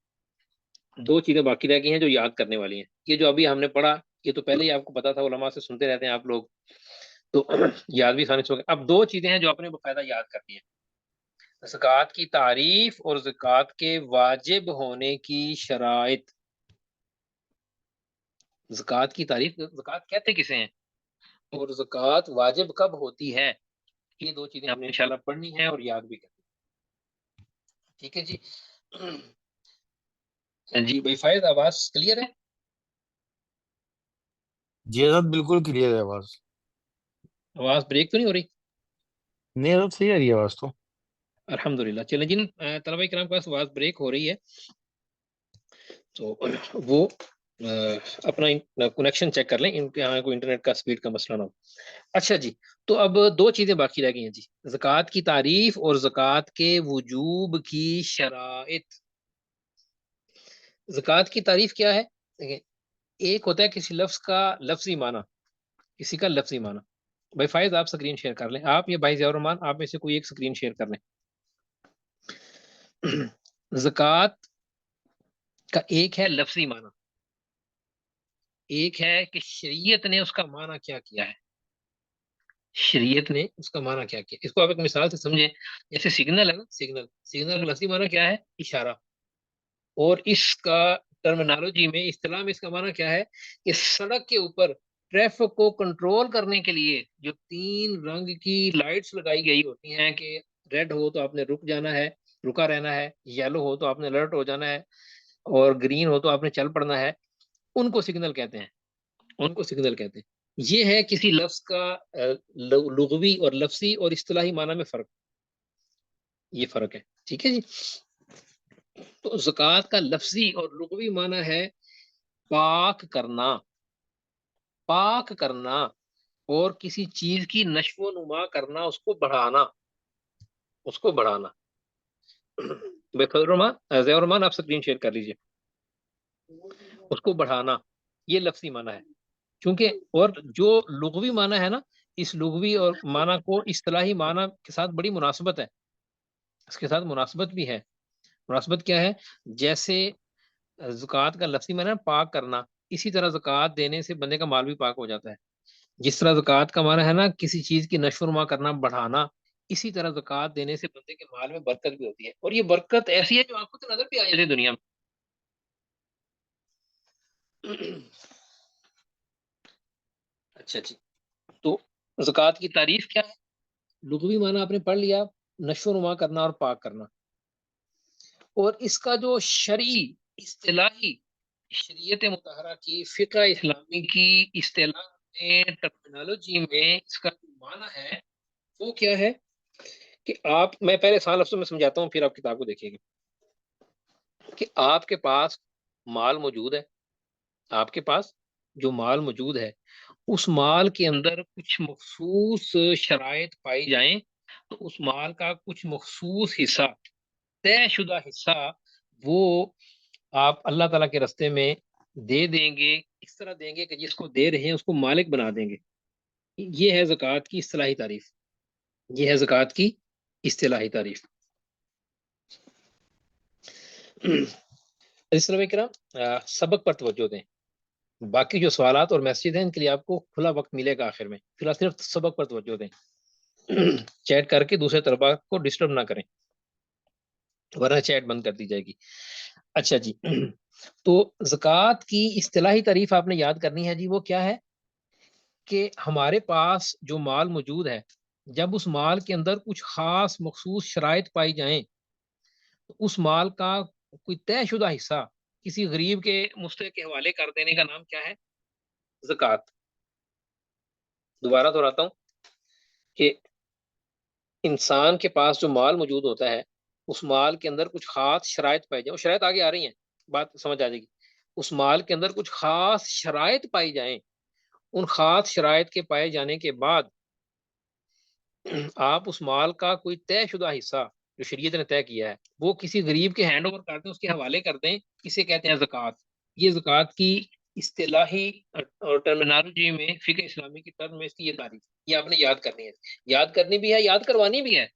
2 چیزیں باقی رہ گئی ہیں جو یاد کرنے والی ہیں۔ یہ جو ابھی ہم نے پڑھا یہ تو پہلے ہی آپ کو پتا تھا، علماء سے سنتے رہتے ہیں آپ لوگ، تو یاد بھی آسانی سے ہوگا۔ اب 2 چیزیں ہیں جو آپ نے باقاعدہ یاد کرنی ہیں، زکوٰۃ کی تعریف اور زکوٰۃ کے واجب ہونے کی شرائط۔ زکوٰۃ کی تعریف، زکوٰۃ کہتے کسے ہیں، اور زکوٰۃ واجب کب ہوتی ہے، یہ 2 چیزیں ہم نے انشاءاللہ پڑھنی ہیں اور یاد بھی کرنی ہے، ٹھیک ہے جی۔ جی بھائی فائد، آواز کلیئر ہے؟ جی حضرت بالکل کلیئر ہے آواز، آواز بریک تو نہیں ہو رہی؟ نہیں حضرت صحیح آ رہی ہے آواز تو۔ الحمدللہ۔ چلیں جن طلبہ کرام کے پاس آواز بریک ہو رہی ہے تو وہ اپنا کنیکشن چیک کر لیں، ان کے یہاں کوئی انٹرنیٹ کا سپیڈ کا مسئلہ نہ ہو۔ اچھا جی، تو اب دو چیزیں باقی رہ گئی ہیں جی، زکوٰۃ کی تعریف اور زکوٰۃ کے وجوب کی شرائط۔ زکوٰۃ کی تعریف کیا ہے؟ دیکھیں، ایک ہوتا ہے کسی لفظ کا لفظی معنی، کسی کا لفظی معنی۔ بھائی فائز آپ سکرین شیئر کر لیں، آپ یا بھائی ضیاء الرحمان آپ میں سے کوئی ایک سکرین شیئر کر لیں۔ زکوٰۃ کا ایک ہے لفظی معنی، ایک ہے کہ شریعت نے اس کا معنی کیا کیا ہے، شریعت نے اس کا معنی کیا کیا۔ اس کو آپ ایک مثال سے سمجھیں، جیسے سگنل ہے نا، سگنل کا لفظی معنی کیا ہے؟ اشارہ۔ اور اس کا ٹرمینالوجی میں، اصطلاح میں اس کا معنی کیا ہے کہ سڑک کے اوپر ٹریفک کو کنٹرول کرنے کے لیے جو 3 رنگ کی لائٹس لگائی گئی ہوتی ہیں کہ ریڈ ہو تو آپ نے رک جانا ہے، رکا رہنا ہے، یلو ہو تو آپ نے الرٹ ہو جانا ہے، اور گرین ہو تو آپ نے چل پڑنا ہے، ان کو سگنل کہتے ہیں، ان کو سگنل کہتے ہیں۔ یہ ہے کسی لفظ کا لغوی اور لفظی اور اصطلاحی معنی میں فرق، یہ فرق ہے، ٹھیک ہے جی۔ تو زکوٰۃ کا لفظی اور لغوی معنی ہے پاک کرنا، پاک کرنا، اور کسی چیز کی نشو و نما کرنا، اس کو بڑھانا، اس کو بڑھانا۔ ضیاء الرحمان آپ سکرین شیئر کر لیجئے، اس کو بڑھانا، یہ لفظی معنی ہے۔ چونکہ اور جو لغوی معنی ہے نا، اس لغوی اور معنی کو اصطلاحی معنی کے ساتھ بڑی مناسبت ہے، اس کے ساتھ مناسبت بھی ہے۔ مناسبت کیا ہے؟ جیسے زکوٰۃ کا لفظی معنی ہے پاک کرنا، اسی طرح زکوٰۃ دینے سے بندے کا مال بھی پاک ہو جاتا ہے۔ جس طرح زکوٰۃ کا معنی ہے نا کسی چیز کی نشو و نما کرنا، بڑھانا، اسی طرح زکوٰۃ دینے سے بندے کے مال میں برکت بھی ہوتی ہے، اور یہ برکت ایسی ہے جو آنکھوں سے نظر بھی آ جاتی ہے دنیا میں۔ اچھا جی، تو زکوٰۃ کی تعریف کیا ہے؟ لغوی معنی آپ نے پڑھ لیا، نشو و نما کرنا اور پاک کرنا۔ اور اس کا جو شرعی اصطلاحی، شریعت مطہرہ کی، فقہ اسلامی کی اصطلاح میں، ٹرمینالوجی میں اس کا جو معنی ہے وہ کیا ہے کہ میں پہلے آسان لفظوں میں سمجھاتا ہوں، پھر آپ کتاب کو دیکھیے گا کہ آپ کے پاس مال موجود ہے، آپ کے پاس جو مال موجود ہے اس مال کے اندر کچھ مخصوص شرائط پائی جائیں تو اس مال کا کچھ مخصوص حصہ، طے شدہ حصہ، وہ آپ اللہ تعالیٰ کے راستے میں دے دیں گے، اس طرح دیں گے کہ جس کو دے رہے ہیں اس کو مالک بنا دیں گے۔ یہ ہے زکوٰۃ کی اصطلاحی تعریف، یہ ہے زکوٰۃ کی اصطلاحی تعریف۔ اسلام کرام سبق پر توجہ دیں، باقی جو سوالات اور میسیج ہیں ان کے لیے آپ کو کھلا وقت ملے گا آخر میں، فی الحال صرف سبق پر توجہ دیں، چیٹ کر کے دوسرے طلباء کو ڈسٹرب نہ کریں ورنہ چیٹ بند کر دی جائے گی۔ اچھا جی، تو زکوٰۃ کی اصطلاحی تعریف آپ نے یاد کرنی ہے جی، وہ کیا ہے کہ ہمارے پاس جو مال موجود ہے، جب اس مال کے اندر کچھ خاص مخصوص شرائط پائی جائیں تو اس مال کا کوئی طے شدہ حصہ کسی غریب کے مستحق کے حوالے کر دینے کا نام کیا ہے؟ زکوٰۃ۔ دوبارہ دہراتا ہوں کہ انسان کے پاس جو مال موجود ہوتا ہے اس مال کے اندر کچھ خاص شرائط پائی جائیں، وہ شرائط آگے آ رہی ہیں، بات سمجھ آ جائے گی۔ اس مال کے اندر کچھ خاص شرائط پائی جائیں، ان خاص شرائط کے پائے جانے کے بعد آپ اس مال کا کوئی طے شدہ حصہ جو شریعت نے طے کیا ہے وہ کسی غریب کے ہینڈ اوور کر دیں، اس کے حوالے کر دیں، اسے کہتے ہیں زکوٰۃ۔ یہ زکوٰۃ کی اصطلاحی اور ٹرمینالوجی میں، فقہ اسلامی کی ٹرم میں اس کی یہ تعریف، یہ آپ نے یاد کرنی ہے، یاد کرنی بھی ہے، یاد کروانی بھی ہے،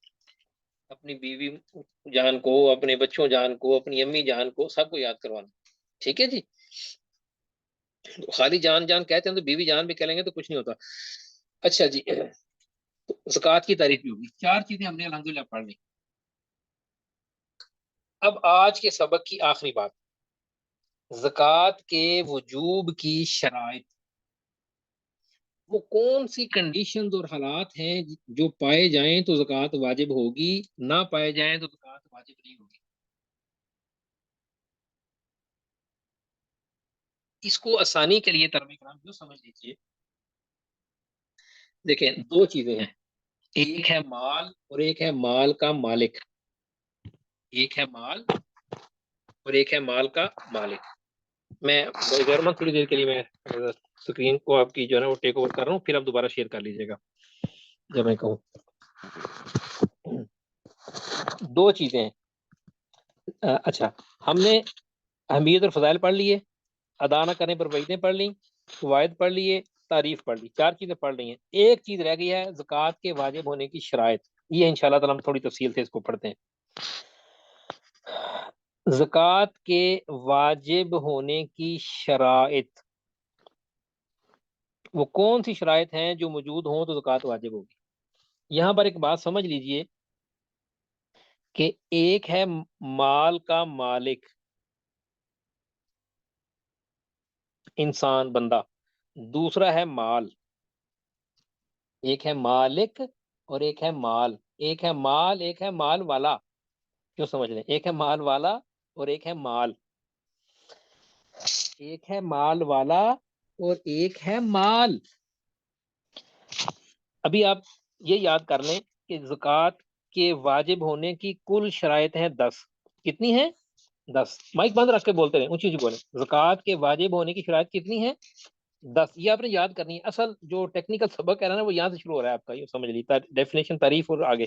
اپنی بیوی جان کو، اپنے بچوں جان کو، اپنی امی جان کو، سب کو یاد کروانا، ٹھیک ہے جی۔ خالی جان جان کہتے ہیں تو بیوی جان بھی کہہ لیں گے تو کچھ نہیں ہوتا۔ اچھا جی، زکوٰۃ کی تعریف بھی ہوگی، 4 چیزیں ہم نے الحمدللہ پڑھ لی۔ اب آج کے سبق کی آخری بات، زکوٰۃ کے وجوب کی شرائط، وہ کون سی کنڈیشنز اور حالات ہیں جو پائے جائیں تو زکوٰۃ واجب ہوگی، نہ پائے جائیں تو زکوٰۃ واجب نہیں ہوگی۔ اس کو آسانی کے لیے طلبہ کرام جو سمجھ لیجیے، دیکھیں 2 چیزیں ہیں، ایک ہے مال اور ایک ہے مال کا مالک، ایک ہے مال اور ایک ہے مال کا مالک۔ میں غیرمند تھوڑی دیر کے لیے میں اسکرین کو آپ کی جو ہے نا وہ ٹیک اوور کر رہا ہوں، پھر آپ دوبارہ شیئر کر لیجیے گا جب میں کہوں۔ دو چیزیں ہیں۔ اچھا، ہم نے اہمیت اور فضائل پڑھ لیے، ادا نہ کرنے پر وعیدیں پڑھ لیں، فوائد پڑھ لیے، تعریف پڑھ لی، چار چیزیں پڑھ لی ہیں۔ ایک چیز رہ گئی ہے زکوٰۃ کے واجب ہونے کی شرائط، یہ انشاءاللہ تعالی ہم تھوڑی تفصیل سے اس کو پڑھتے ہیں۔ زکوٰۃ کے واجب ہونے کی شرائط، وہ کون سی شرائط ہیں جو موجود ہوں تو زکوٰۃ واجب ہوگی؟ یہاں پر ایک بات سمجھ لیجئے کہ ایک ہے مال کا مالک، انسان بندہ، دوسرا ہے مال۔ ایک ہے مالک اور ایک ہے مال، ایک ہے مال، ایک ہے مال والا، کیوں سمجھ لیں، ایک ہے مال والا اور ایک ہے مال، ایک ہے مال والا اور ایک ہے مال۔ ابھی آپ یہ یاد کر لیں کہ زکوٰۃ کے واجب ہونے کی کل شرائط ہیں 10۔ کتنی ہیں؟ 10۔ مائک بند رکھ کے بولتے رہیں، اونچی اونچی بولیں۔ زکوٰۃ کے واجب ہونے کی شرائط کتنی ہیں؟ 10۔ یہ آپ نے یاد کرنی ہے۔ اصل جو ٹیکنیکل سبق ہے نا وہ یہاں سے شروع ہو رہا ہے آپ کا، یہ سمجھ لیجیے، ڈیفینیشن، تعریف اور آگے۔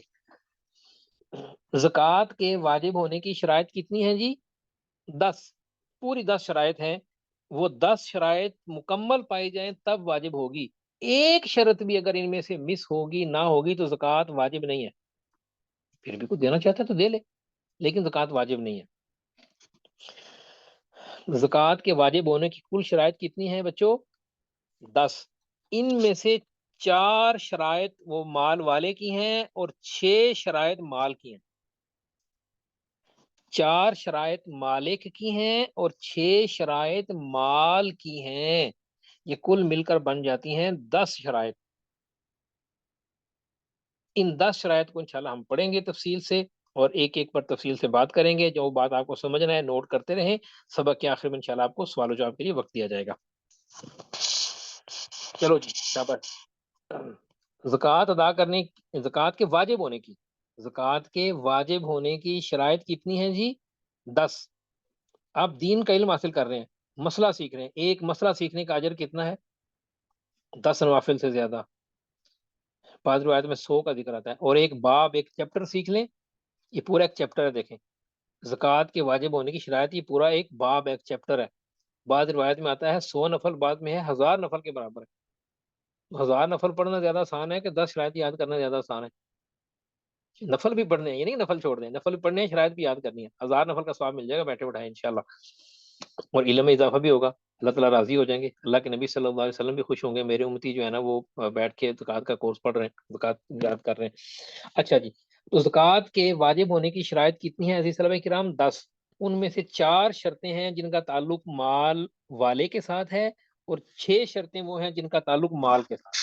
زکوٰۃ کے واجب ہونے کی شرائط کتنی ہیں جی؟ 10، پوری 10 شرائط ہیں۔ وہ 10 شرائط مکمل پائی جائیں تب واجب ہوگی۔ ایک شرط بھی اگر ان میں سے مس ہوگی، نہ ہوگی، تو زکوٰۃ واجب نہیں ہے۔ پھر بھی کوئی دینا چاہتا ہے تو دے لے، لیکن زکوٰۃ واجب نہیں ہے۔ زکوٰۃ کے واجب ہونے کی کل شرائط کتنی ہیں بچوں؟ 10۔ ان میں سے 4 شرائط وہ مال والے کی ہیں اور 6 شرائط مال کی ہیں۔ 4 شرائط مالک کی ہیں اور 6 شرائط مال کی ہیں، یہ کل مل کر بن جاتی ہیں 10 شرائط۔ ان 10 شرائط کو انشاءاللہ ہم پڑھیں گے تفصیل سے، اور ایک ایک پر تفصیل سے بات کریں گے۔ جو بات آپ کو سمجھنا ہے نوٹ کرتے رہیں، سبق کے آخر میں انشاءاللہ آپ کو سوال و جواب کے لیے وقت دیا جائے گا۔ چلو جی، شاباش۔ زکوٰۃ ادا کرنے، زکوٰۃ کے واجب ہونے کی، زکوٰۃ کے واجب ہونے کی شرائط کتنی ہیں جی؟ 10۔ آپ دین کا علم حاصل کر رہے ہیں، مسئلہ سیکھ رہے ہیں، ایک مسئلہ سیکھنے کا اجر کتنا ہے؟ 10 نوافل سے زیادہ، بعض روایت میں 100 کا ذکر آتا ہے۔ اور ایک باب، ایک چیپٹر سیکھ لیں، یہ پورا ایک چیپٹر ہے۔ دیکھیں، زکوٰۃ کے واجب ہونے کی شرائط، یہ پورا ایک باب، ایک چیپٹر ہے۔ بعض روایت میں آتا ہے 100 نفل، بعض میں ہے 1000 نفل کے برابر ہے۔ 1000 نفل پڑھنا زیادہ آسان ہے کہ 10 شرائط یاد کرنا زیادہ آسان ہے؟ نفل بھی پڑھنے ہیں، یہ نہیں نفل چھوڑ دیں، نفل بھی پڑھنے ہیں، شرائط بھی یاد کرنی ہے۔ 1000 نفل کا ثواب مل جائے گا بیٹھے اٹھائے انشاءاللہ، اور علم میں اضافہ بھی ہوگا، اللہ تعالیٰ راضی ہو جائیں گے، اللہ کے نبی صلی اللہ علیہ وسلم بھی خوش ہوں گے، میرے امتی جو ہے نا وہ بیٹھ کے زکوٰۃ کا کورس پڑھ رہے ہیں، زکوٰۃ یاد کر رہے ہیں۔ اچھا جی، تو زکوٰۃ کے واجب ہونے کی شرائط کتنی ہیں عزیز طلبہ کرام؟ 10۔ ان میں سے 4 شرطیں ہیں جن کا تعلق مال والے کے ساتھ ہے، اور 6 شرطیں وہ ہیں جن کا تعلق مال کے ساتھ۔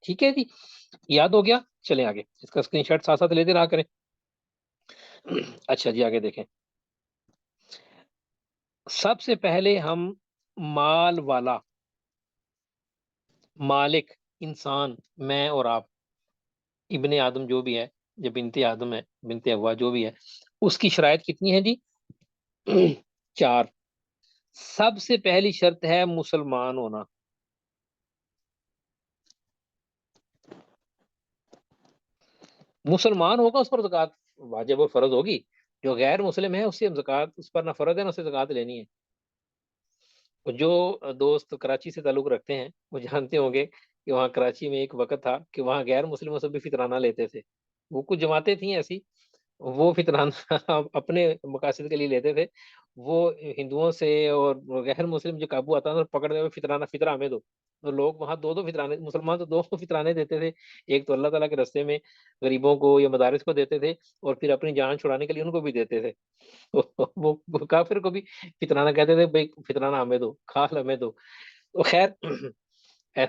ٹھیک ہے جی، یاد ہو گیا؟ چلیں آگے، اس کا اسکرین شاٹ ساتھ ساتھ لیتے رہا کریں۔ اچھا جی، آگے دیکھیں۔ سب سے پہلے ہم مال والا، مالک، انسان، میں اور آپ، ابن آدم جو بھی ہے، یا بنت آدم ہے، بنت حوا جو بھی ہے، اس کی شرائط کتنی ہے جی؟ 4۔ سب سے پہلی شرط ہے مسلمان ہونا۔ مسلمان ہوگا اس پر زکوٰۃ واجب اور فرض ہوگی۔ جو غیر مسلم ہے اس سے زکوٰۃ اس پر نہ فرض ہے نہ اسے زکوٰۃ لینی ہے۔ جو دوست کراچی سے تعلق رکھتے ہیں وہ جانتے ہوں گے کہ وہاں کراچی میں ایک وقت تھا کہ وہاں غیر مسلموں سے بھی فطرانہ لیتے تھے۔ وہ کچھ جماعتیں تھیں ایسی، وہ فطرانہ اپنے مقاصد کے لیے لیتے تھے۔ وہ ہندوؤں سے اور غیر مسلم جو قابو آتا تھا پکڑتے ہوئے فطرانہ، فطرہ ہمیں دو، تو لوگ وہاں 2 فطرانے، مسلمان تو 2 فطرانے دیتے تھے۔ ایک تو اللہ تعالیٰ کے راستے میں غریبوں کو یا مدارس کو دیتے تھے، اور پھر اپنی جان چھڑانے کے لیے ان کو بھی دیتے تھے۔ وہ کافر کو بھی فطرانہ کہتے تھے، بھائی فطرانہ ہمیں دو، کھال ہمیں دو۔ تو خیر،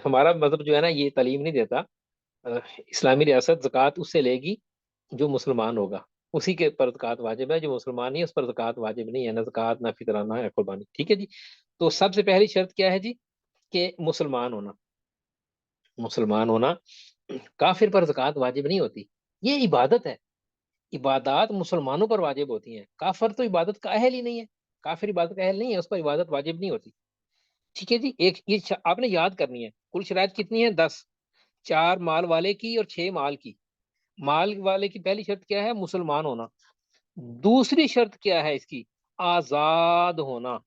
ہمارا مذہب جو ہے نا یہ تعلیم نہیں دیتا، اسلامی ریاست زکوٰۃ اس سے لے گی جو مسلمان ہوگا، اسی کے پر زکوٰۃ واجب ہے۔ جو مسلمان نہیں ہے اس پر زکوٰۃ واجب نہیں ہے، نہ زکوٰۃ نہ فطرانہ نہ قربانی۔ ٹھیک ہے جی، تو سب سے پہلی شرط کیا ہے جی؟ کہ مسلمان ہونا۔ مسلمان ہونا، کافر پر زکوٰۃ واجب نہیں ہوتی، یہ عبادت ہے۔ عبادات مسلمانوں پر واجب ہوتی ہیں، کافر تو عبادت کا اہل ہی نہیں ہے، کافر عبادت کا اہل نہیں ہے، اس پر عبادت واجب نہیں ہوتی. ٹھیک ہے جی. ایک یہ آپ نے یاد کرنی ہے. کل شرائط کتنی ہے؟ 10. 4 مال والے کی اور 6 مال کی. مال والے کی پہلی شرط کیا ہے؟ مسلمان ہونا. دوسری شرط کیا ہے اس کی؟ آزاد ہونا.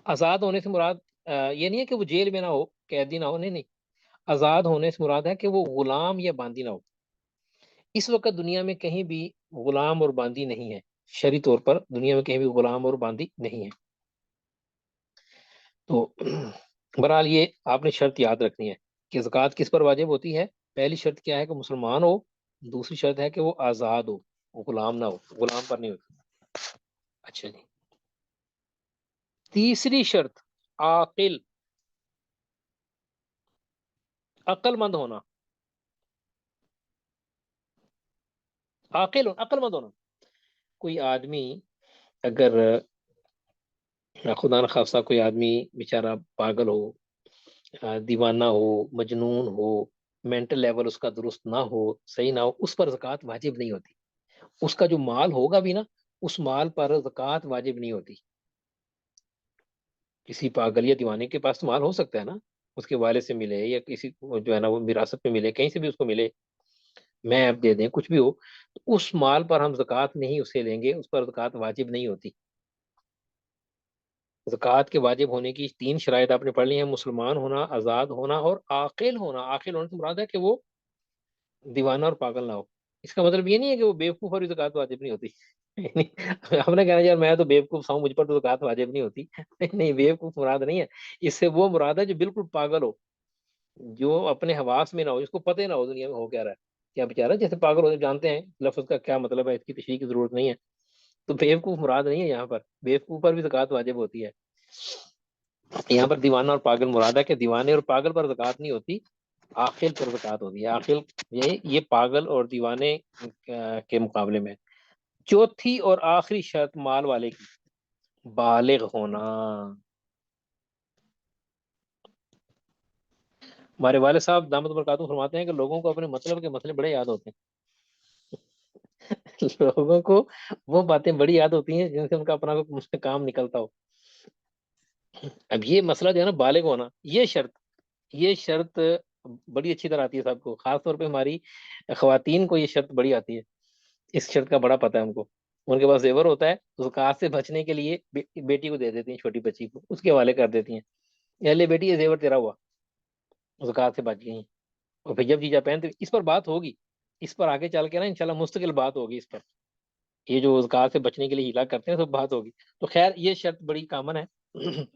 آزاد ہونے سے مراد یہ نہیں ہے کہ وہ جیل میں نہ ہو، قیدی نہ ہو، نہیں نہیں. آزاد ہونے سے مراد ہے کہ وہ غلام یا باندی نہ ہو. اس وقت دنیا میں کہیں بھی غلام اور باندی نہیں ہے. شرعی طور پر دنیا میں کہیں بھی غلام اور باندی نہیں ہے. تو بہرحال یہ آپ نے شرط یاد رکھنی ہے کہ زکوٰۃ کس پر واجب ہوتی ہے. پہلی شرط کیا ہے کہ مسلمان ہو. دوسری شرط ہے کہ وہ آزاد ہو، وہ غلام نہ ہو، غلام پر نہیں ہوتی. اچھا جی. تیسری شرط عاقل، عقل مند ہونا. عقل مند ہونا. کوئی آدمی اگر خدا نخواستہ کوئی آدمی بیچارہ پاگل ہو، دیوانہ ہو، مجنون ہو، مینٹل لیول اس کا درست نہ ہو، صحیح نہ ہو، اس پر زکوٰۃ واجب نہیں ہوتی. اس کا جو مال ہوگا بھی نا، اس مال پر زکوٰۃ واجب نہیں ہوتی. کسی پاگل یا دیوانے کے پاس تو مال ہو سکتا ہے نا، اس کے والد سے ملے یا کسی جو ہے نا وہ وراثت میں ملے، کہیں سے بھی اس کو ملے، میں اب دے دیں، کچھ بھی ہو، تو اس مال پر ہم زکوٰۃ نہیں اسے لیں گے، اس پر زکوٰۃ واجب نہیں ہوتی. زکوٰۃ کے واجب ہونے کی 3 شرائط آپ نے پڑھ لی ہیں: مسلمان ہونا، آزاد ہونا اور عاقل ہونا. عاقل ہونے سے مراد ہے کہ وہ دیوانہ اور پاگل نہ ہو. اس کا مطلب یہ نہیں ہے کہ وہ بیوقوف اور زکوٰۃ واجب نہیں ہوتی. ہم نے کہنا یار میں تو بیوقوف ہوں، مجھ پر تو زکوٰۃ واجب نہیں ہوتی. نہیں، بیوقوف مراد نہیں ہے. اس سے وہ مراد ہے جو بالکل پاگل ہو، جو اپنے حواس میں نہ ہو، جس کو پتہ نہ ہو دنیا میں ہو کیا رہا ہے. کیا بیچارہ جیسے پاگل ہوتے جانتے ہیں لفظ کا کیا مطلب ہے، اس کی تشریح کی ضرورت نہیں ہے. تو بیوقوف مراد نہیں ہے یہاں پر. بیوقوف پر بھی زکوٰۃ واجب ہوتی ہے. یہاں پر دیوانہ اور پاگل مراد ہے کہ دیوانے اور پاگل پر زکوٰۃ نہیں ہوتی، عاقل پر زکوٰۃ ہوتی ہے. عاقل یہ پاگل اور دیوانے کے مقابلے میں. چوتھی اور آخری شرط مال والے کی بالغ ہونا. ہمارے والد صاحب دامت برکاتہ فرماتے ہیں کہ لوگوں کو اپنے مطلب کے مسئلے بڑے یاد ہوتے ہیں. لوگوں کو وہ باتیں بڑی یاد ہوتی ہیں جن سے ان کا اپنا کوئی کام نکلتا ہو. اب یہ مسئلہ جو ہے نا بالغ ہونا، یہ شرط بڑی اچھی طرح آتی ہے سب کو، خاص طور پہ ہماری خواتین کو یہ شرط بڑی آتی ہے. اس شرط کا بڑا پتہ ہے ہم کو. ان کے پاس زیور ہوتا ہے تو زکوٰۃ سے بچنے کے لیے بیٹی کو دے دیتی ہیں، چھوٹی بچی کو اس کے حوالے کر دیتی ہیں، یا لے بیٹی یہ زیور تیرا ہوا، زکوٰۃ سے بچ گئی. اور پھر جب جیجا پہنتے، اس پر بات ہوگی، اس پر آگے چل کے نا انشاءاللہ مستقل بات ہوگی اس پر. یہ جو زکوٰۃ سے بچنے کے لیے ہیلا کرتے ہیں سب بات ہوگی. تو خیر یہ شرط بڑی کامن ہے،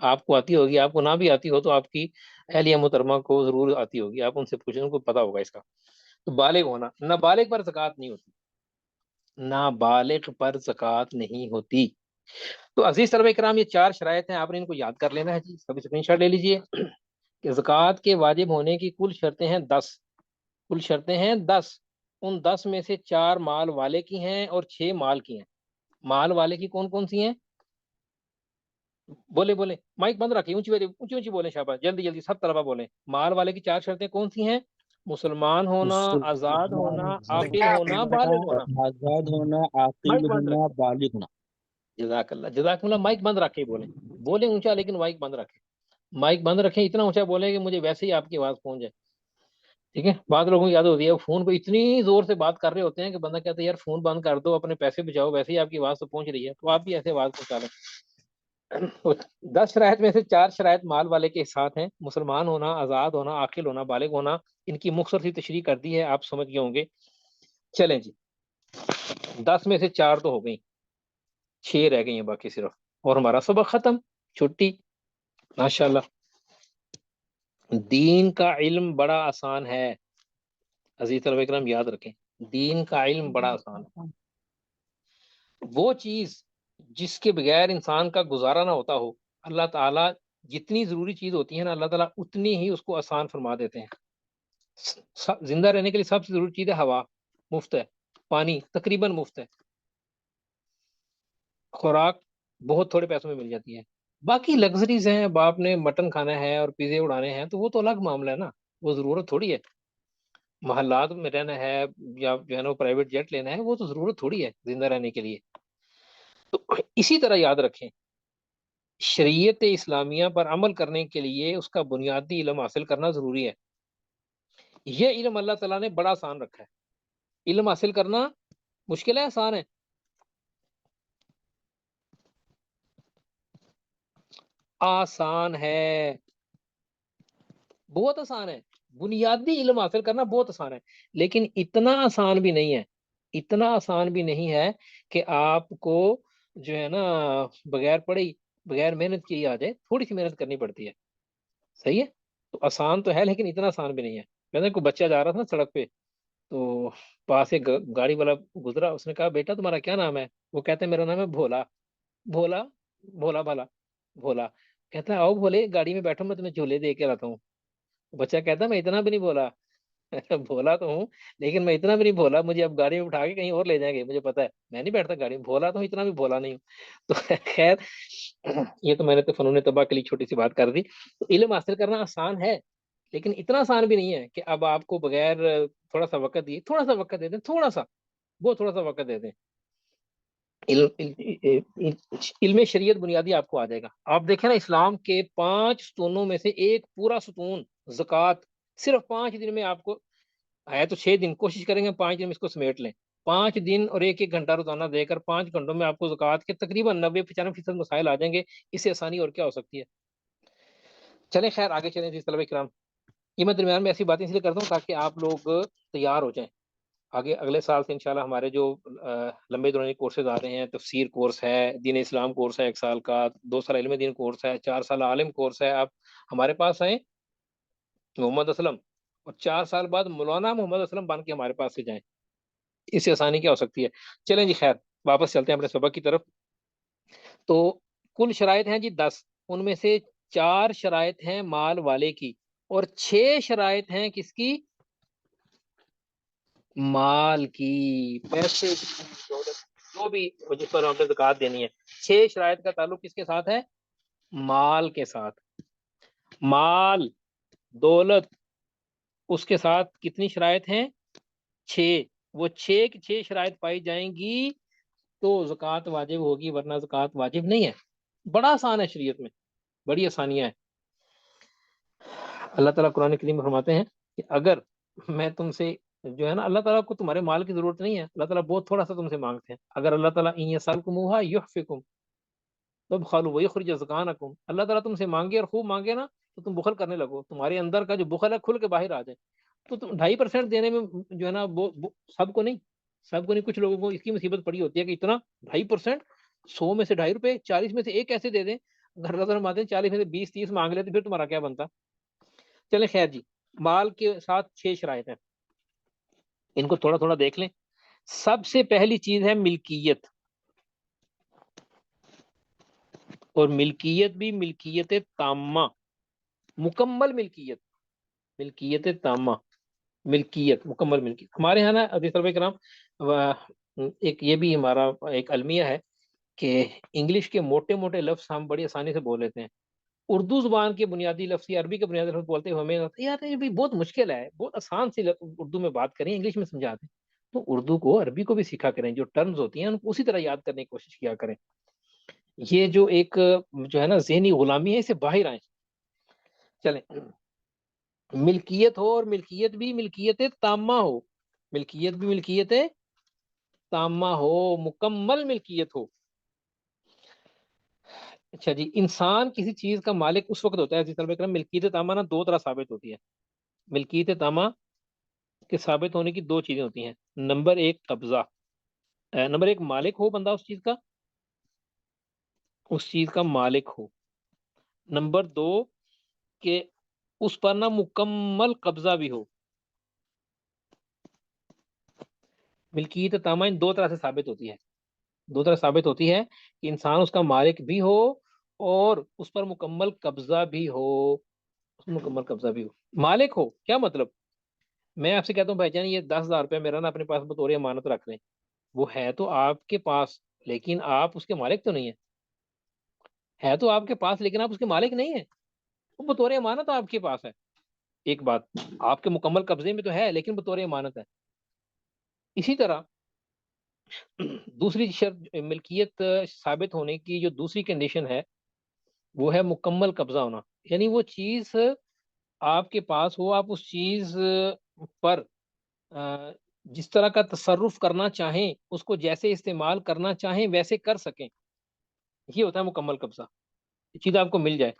آپ کو آتی ہوگی، آپ کو نہ بھی آتی ہو تو آپ کی اہلیہ محترمہ کو ضرور آتی ہوگی، آپ ان سے پوچھیں، ان کو پتا ہوگا اس کا. تو بالغ ہونا، نابالغ پر زکوٰۃ نہیں ہوتی. نابالغ پر زکوٰۃ نہیں ہوتی. تو عزیز طلبہ کرام یہ 4 شرائط ہیں، آپ نے ان کو یاد کر لینا ہے جی. سبھی اسکرین شاٹ لے لیجئے کہ زکوٰۃ کے واجب ہونے کی کل شرطیں ہیں 10. کل شرطیں ہیں 10. ان 10 میں سے 4 مال والے کی ہیں اور 6 مال کی ہیں. مال والے کی کون کون سی ہیں؟ بولے مائک بند رکھیں، اونچی بولیں، شاباش، جلدی جلدی سب طلبہ بولیں. مال والے کی 4 شرطیں کون سی ہیں؟ مسلمان ہونا، آزاد ہونا، عاقل ہونا، بالغ ہونا. آزاد ہونا، مائک عاقل بند ہونا، رکھیں. بالغ ہونا. جزاک اللہ. مائک بند رکھے بولیں اونچا، لیکن مائک بند رکھیں. مائک بند رکھیں، اتنا اونچا بولیں کہ مجھے ویسے ہی آپ کی آواز پہنچ جائے. ٹھیک ہے. بعض لوگوں کو یاد ہوتی ہے وہ فون پہ اتنی زور سے بات کر رہے ہوتے ہیں کہ بندہ کہتا ہے یار فون بند کر دو، اپنے پیسے بچاؤ، ویسے ہی آپ کی آواز تو پہنچ رہی ہے، تو آپ بھی ایسے آواز پہنچا لیں. 10 شرائط میں سے 4 شرائط مال والے کے ساتھ ہیں: مسلمان ہونا، آزاد ہونا، عاقل ہونا، بالغ ہونا. ان کی مختصر سی تشریح کر دی ہے، آپ سمجھ گئے ہوں گے. چلیں جی، 10 میں سے 4 تو ہو گئی، 6 رہ گئی ہیں باقی صرف، اور ہمارا سبق ختم، چھٹی. ماشاءاللہ. دین کا علم بڑا آسان ہے. عزیز طلبہ کرام یاد رکھیں، دین کا علم بڑا آسان ہے. وہ چیز جس کے بغیر انسان کا گزارا نہ ہوتا ہو، اللہ تعالیٰ جتنی ضروری چیز ہوتی ہے نا، اللہ تعالیٰ اتنی ہی اس کو آسان فرما دیتے ہیں. زندہ رہنے کے لیے سب سے ضروری چیز ہے ہوا، مفت ہے. پانی تقریباً مفت ہے. خوراک بہت تھوڑے پیسوں میں مل جاتی ہے. باقی لگژریز ہیں، اب آپ نے مٹن کھانا ہے اور پیزے اڑانے ہیں تو وہ تو الگ معاملہ ہے نا، وہ ضرورت تھوڑی ہے. محلات میں رہنا ہے یا جو ہے نا پرائیویٹ جیٹ لینا ہے، وہ تو ضرورت تھوڑی ہے زندہ رہنے کے لیے. تو اسی طرح یاد رکھیں، شریعت اسلامیہ پر عمل کرنے کے لیے اس کا بنیادی علم حاصل کرنا ضروری ہے۔ یہ علم اللہ تعالیٰ نے بڑا آسان رکھا ہے۔ علم حاصل کرنا مشکل ہے، آسان ہے؟ آسان ہے، بہت آسان ہے۔ بنیادی علم حاصل کرنا بہت آسان ہے، لیکن اتنا آسان بھی نہیں ہے، اتنا آسان بھی نہیں ہے کہ آپ کو جو ہے نا بغیر پڑھی بغیر محنت کی آ جائے۔ تھوڑی سی محنت کرنی پڑتی ہے، صحیح ہے؟ تو آسان تو ہے لیکن اتنا آسان بھی نہیں ہے۔ میں نے کوئی بچہ جا رہا تھا نا سڑک پہ، تو پاس ایک گاڑی والا گزرا، اس نے کہا بیٹا تمہارا کیا نام ہے؟ وہ کہتے ہیں میرا نام ہے بھولا۔ بھولا، بھولا بھالا، بھولا۔ کہتا ہے آؤ بھولے گاڑی میں بیٹھو، میں تمہیں جھولے دے کے لاتا ہوں۔ بچہ کہتا ہے میں اتنا بھی نہیں بولا بولا تو ہوں لیکن میں اتنا بھی نہیں بولا، مجھے اب گاڑی میں اٹھا کے کہیں اور لے جائیں گے، مجھے پتا ہے میں نہیں بیٹھتا گاڑی میں، بولا تو ہوں اتنا بھی بولا نہیں ہوں تو خیر یہ تو میں نے تو فنون طبع کے لیے چھوٹی سی بات کر دی۔ تو علم حاصل کرنا آسان ہے لیکن اتنا آسان بھی نہیں ہے کہ اب آپ کو بغیر تھوڑا سا وقت دیے، تھوڑا سا وقت دے دیں، تھوڑا سا، بہت تھوڑا سا وقت دے دیں، علم شریعت بنیادی آپ کو آ جائے گا۔ آپ دیکھیں نا اسلام کے 5 ستونوں میں سے ایک پورا ستون زکوٰۃ، صرف 5 دن میں آپ کو ہے تو 6 دن کوشش کریں گے 5 دن میں اس کو سمیٹ لیں۔ 5 دن اور 1 گھنٹہ روزانہ دے کر 5 گھنٹوں میں آپ کو زکوٰۃ کے تقریباً 90-95% مسائل آ جائیں گے۔ اس سے آسانی اور کیا ہو سکتی ہے؟ چلیں خیر آگے چلیں جی طلبہ کرام۔ یہ میں درمیان میں ایسی باتیں اس لیے کرتا ہوں تاکہ آپ لوگ تیار ہو جائیں۔ آگے اگلے سال سے انشاءاللہ ہمارے جو لمبے دورانی کورسز آ رہے ہیں، تفسیر کورس ہے، دین اسلام کورس ہے 1 سال کا، 2 سال علم دین کورس ہے، 4 سال عالم کورس ہے۔ آپ ہمارے پاس آئیں محمد اسلم، اور 4 سال بعد مولانا محمد اسلم بن کے ہمارے پاس سے جائیں۔ اس سے آسانی کیا ہو سکتی ہے؟ چلیں جی خیر واپس چلتے ہیں اپنے سبق کی طرف۔ تو کل شرائط ہیں جی 10، ان میں سے 4 شرائط ہیں مال والے کی اور 6 شرائط ہیں کس کی؟ مال کی، پیسے کی، دولت، جو بھی جس پر ہم نے زکوٰۃ دینی ہے۔ 6 شرائط کا تعلق کس کے ساتھ ہے؟ مال کے ساتھ۔ مال، دولت، اس کے ساتھ کتنی شرائط ہیں؟ 6۔ وہ 6 کی 6 شرائط پائی جائیں گی تو زکوٰۃ واجب ہوگی، ورنہ زکوٰۃ واجب نہیں ہے۔ بڑا آسان ہے، شریعت میں بڑی آسانیاں ہیں۔ اللہ تعالیٰ قرآن کریم میں فرماتے ہیں کہ اگر میں تم سے جو ہے نا، اللہ تعالیٰ کو تمہارے مال کی ضرورت نہیں ہے، اللہ تعالیٰ بہت تھوڑا سا تم سے مانگتے ہیں۔ اگر اللہ تعالیٰ ان یسألکموہا یحفکم تبخلوا ویخرج اضغانکم، اللہ تعالیٰ تم سے مانگے اور خوب مانگے نا تو تم بخل کرنے لگو، تمہارے اندر کا جو بخل ہے کھل کے باہر آ جائے۔ تو تم 2.5% دینے میں جو ہے نا سب کو نہیں، سب کو نہیں، کچھ لوگوں کو اس کی مصیبت پڑی ہوتی ہے کہ اتنا 2.5%، 100 میں سے 2.5 روپے، 40 میں سے ایک کیسے دے دیں؟ اگر اللہ تعالیٰ مانتے ہیں 40 میں سے 20-30 مانگ لیتے پھر تمہارا کیا بنتا؟ چلیں خیر جی، مال کے ساتھ 6 شرائط ہیں، ان کو تھوڑا تھوڑا دیکھ لیں۔ سب سے پہلی چیز ہے ملکیت، اور ملکیت بھی ملکیت تامہ، مکمل ملکیت، ملکیت تامہ، ملکیت مکمل ملکیت۔ ہمارے یہاں نا عزیز طلبہ کرام ایک یہ بھی ہمارا ایک المیہ ہے کہ انگلش کے موٹے موٹے لفظ ہم بڑی آسانی سے بول لیتے ہیں، اردو زبان کے بنیادی لفظ یا عربی کے بنیادی لفظ بولتے ہوئے ہمیں یار یہ بھی بہت مشکل ہے، بہت آسان سی اردو میں بات کریں، انگلش میں سمجھا دیں۔ تو اردو کو عربی کو بھی سیکھا کریں، جو ٹرمز ہوتی ہیں ان کو اسی طرح یاد کرنے کی کوشش کیا کریں۔ یہ جو ایک جو ہے نا ذہنی غلامی ہے، اسے باہر آئیں۔ چلیں، ملکیت ہو اور ملکیت بھی ملکیت تامہ ہو، ملکیت بھی ملکیت تامہ ہو، مکمل ملکیت ہو۔ اچھا جی، انسان کسی چیز کا مالک اس وقت ہوتا ہے جس طرح ملکیت تامہ نا 2 طرح ثابت ہوتی ہے۔ ملکیت تامہ کے ثابت ہونے کی 2 چیزیں ہوتی ہیں۔ نمبر 1 قبضہ، نمبر 1 مالک ہو بندہ اس چیز کا، اس چیز کا مالک ہو۔ نمبر 2 کہ اس پر نا مکمل قبضہ بھی ہو۔ ملکیت تامہ ان 2 طرح سے ثابت ہوتی ہے، 2 طرح ثابت ہوتی ہے کہ انسان اس کا مالک بھی ہو اور اس پر مکمل قبضہ بھی ہو، مکمل قبضہ بھی ہو۔ مالک ہو کیا مطلب؟ میں آپ سے کہتا ہوں بھائی جان یہ 10,000 روپے میرا نا اپنے پاس بطور امانت رکھ لیں، وہ ہے تو آپ کے پاس لیکن آپ اس کے مالک تو نہیں ہیں، ہے تو آپ کے پاس لیکن آپ اس کے مالک نہیں ہیں، وہ بطور امانت آپ کے پاس ہے۔ ایک بات، آپ کے مکمل قبضے میں تو ہے لیکن بطور امانت ہے۔ اسی طرح دوسری شرط ملکیت ثابت ہونے کی جو دوسری کنڈیشن ہے وہ ہے مکمل قبضہ ہونا، یعنی وہ چیز آپ کے پاس ہو، آپ اس چیز پر جس طرح کا تصرف کرنا چاہیں، اس کو جیسے استعمال کرنا چاہیں ویسے کر سکیں، یہ ہوتا ہے مکمل قبضہ. چیز آپ کو مل جائے،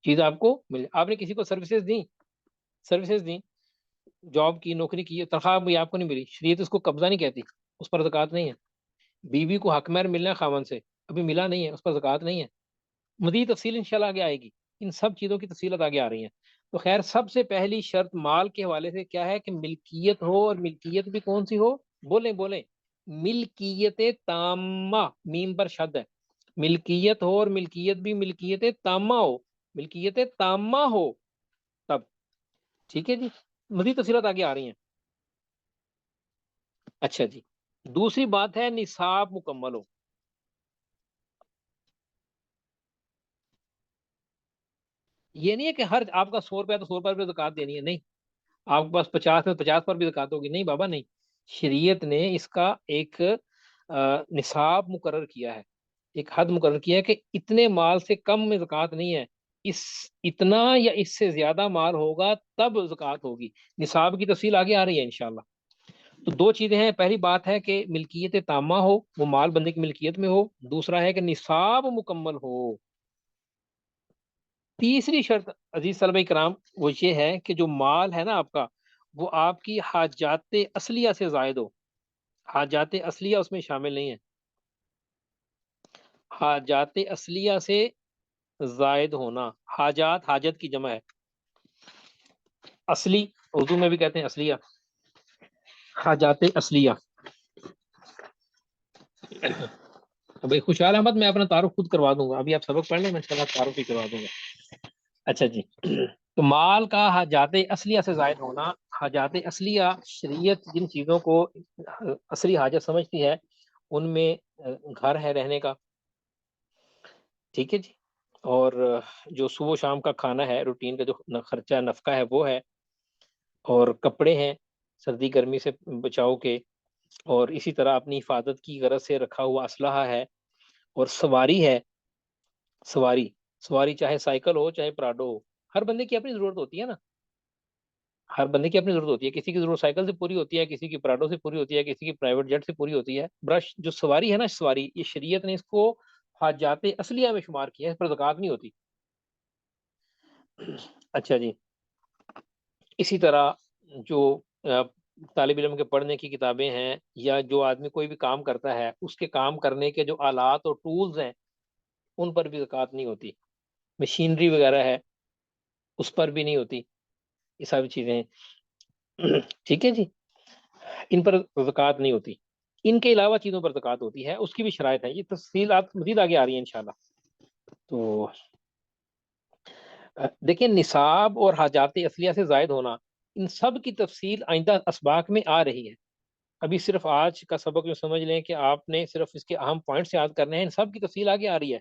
چیز آپ کو مل جائے. آپ نے کسی کو سروسز دیں، جاب کی، نوکری کی، تنخواہ بھی آپ کو نہیں ملی، شریعت اس کو قبضہ نہیں کہتی، اس پر زکوٰۃ نہیں ہے. بیوی کو حق مہر ملنا ہے خاوند سے، ابھی ملا نہیں ہے، اس پر زکوٰۃ نہیں ہے. مزید تفصیل انشاءاللہ آگے آئے گی، ان سب چیزوں کی تفصیلات آگے آ رہی ہیں. تو خیر سب سے پہلی شرط مال کے حوالے سے کیا ہے کہ ملکیت ہو، اور ملکیت بھی کون سی ہو؟ بولیں ملکیت تامہ، میم پر شد ہے. ملکیت ہو، اور ملکیت بھی ملکیت تامہ ہو، ملکیت تامہ ہو تب. ٹھیک ہے جی، مزید تفصیلات آگے آ رہی ہیں. اچھا جی، دوسری بات ہے نصاب مکمل ہو. یہ نہیں ہے کہ ہر آپ کا 100 روپیہ تو 100 روپے زکوٰۃ دینی ہے، نہیں. آپ کے پاس 50 میں 50 پر بھی زکوٰۃ ہوگی، نہیں بابا نہیں. شریعت نے اس کا ایک نصاب مقرر کیا ہے، ایک حد مقرر کیا ہے کہ اتنے مال سے کم میں زکوٰۃ نہیں ہے، اس اتنا یا اس سے زیادہ مال ہوگا تب زکوٰۃ ہوگی. نصاب کی تفصیل آگے آ رہی ہے انشاءاللہ. تو دو چیزیں ہیں، پہلی بات ہے کہ ملکیت تامہ ہو، وہ مال بندے کی ملکیت میں ہو. دوسرا ہے کہ نصاب مکمل ہو. تیسری شرط عزیز طلبہ کرام وہ یہ ہے کہ جو مال ہے نا آپ کا، وہ آپ کی حاجات اصلیہ سے زائد ہو. حاجات اصلیہ اس میں شامل نہیں ہے، حاجات اصلیہ سے زائد ہونا. حاجت کی جمع ہے، اصلی اردو میں بھی کہتے ہیں اصلیہ، حاجات اصلیہ. بھائی خوشحال احمد، میں اپنا تعارف خود کروا دوں گا، ابھی آپ سبق پڑھ لیں، میں انشاءاللہ تعارف ہی کروا دوں گا. اچھا جی، تو مال کا حاجات اصلیہ سے زائد ہونا. حاجات اصلیہ شریعت جن چیزوں کو اصلی حاجت سمجھتی ہے ان میں گھر ہے رہنے کا، ٹھیک ہے جی، اور جو صبح و شام کا کھانا ہے، روٹین کا جو خرچہ نفقہ ہے وہ ہے، اور کپڑے ہیں سردی گرمی سے بچاؤ کے، اور اسی طرح اپنی حفاظت کی غرض سے رکھا ہوا اسلحہ ہے، اور سواری ہے. سواری چاہے سائیکل ہو چاہے پراڈو ہو، ہر بندے کی اپنی ضرورت ہوتی ہے نا، ہر بندے کی اپنی ضرورت ہوتی ہے. کسی کی ضرورت سائیکل سے پوری ہوتی ہے، کسی کی پراڈو سے پوری ہوتی ہے، کسی کی پرائیویٹ جیٹ سے پوری ہوتی ہے. برش جو سواری ہے نا، سواری، یہ شریعت نے اس کو حاجات اصلیہ میں شمار کیا ہے، اس پر زکوٰۃ نہیں ہوتی. اچھا جی، اسی طرح جو طالب علم کے پڑھنے کی کتابیں ہیں، یا جو آدمی کوئی بھی کام کرتا ہے اس کے کام کرنے کے جو آلات اور ٹولز ہیں ان پر بھی زکوٰۃ نہیں ہوتی. مشینری وغیرہ ہے اس پر بھی نہیں ہوتی، یہ ساری چیزیں ہیں. ٹھیک ہے جی، ان پر زکوٰۃ نہیں ہوتی. ان کے علاوہ چیزوں پر زکوٰۃ ہوتی ہے، اس کی بھی شرائط ہے. یہ تفصیلات مزید آگے آ رہی ہیں انشاءاللہ. تو دیکھیں، نصاب اور حاجات اصلیہ سے زائد ہونا، ان سب کی تفصیل آئندہ اسباق میں آ رہی ہے. ابھی صرف آج کا سبق جو سمجھ لیں کہ آپ نے صرف اس کے اہم پوائنٹس یاد کرنے ہیں، ان سب کی تفصیل آگے آ رہی ہے.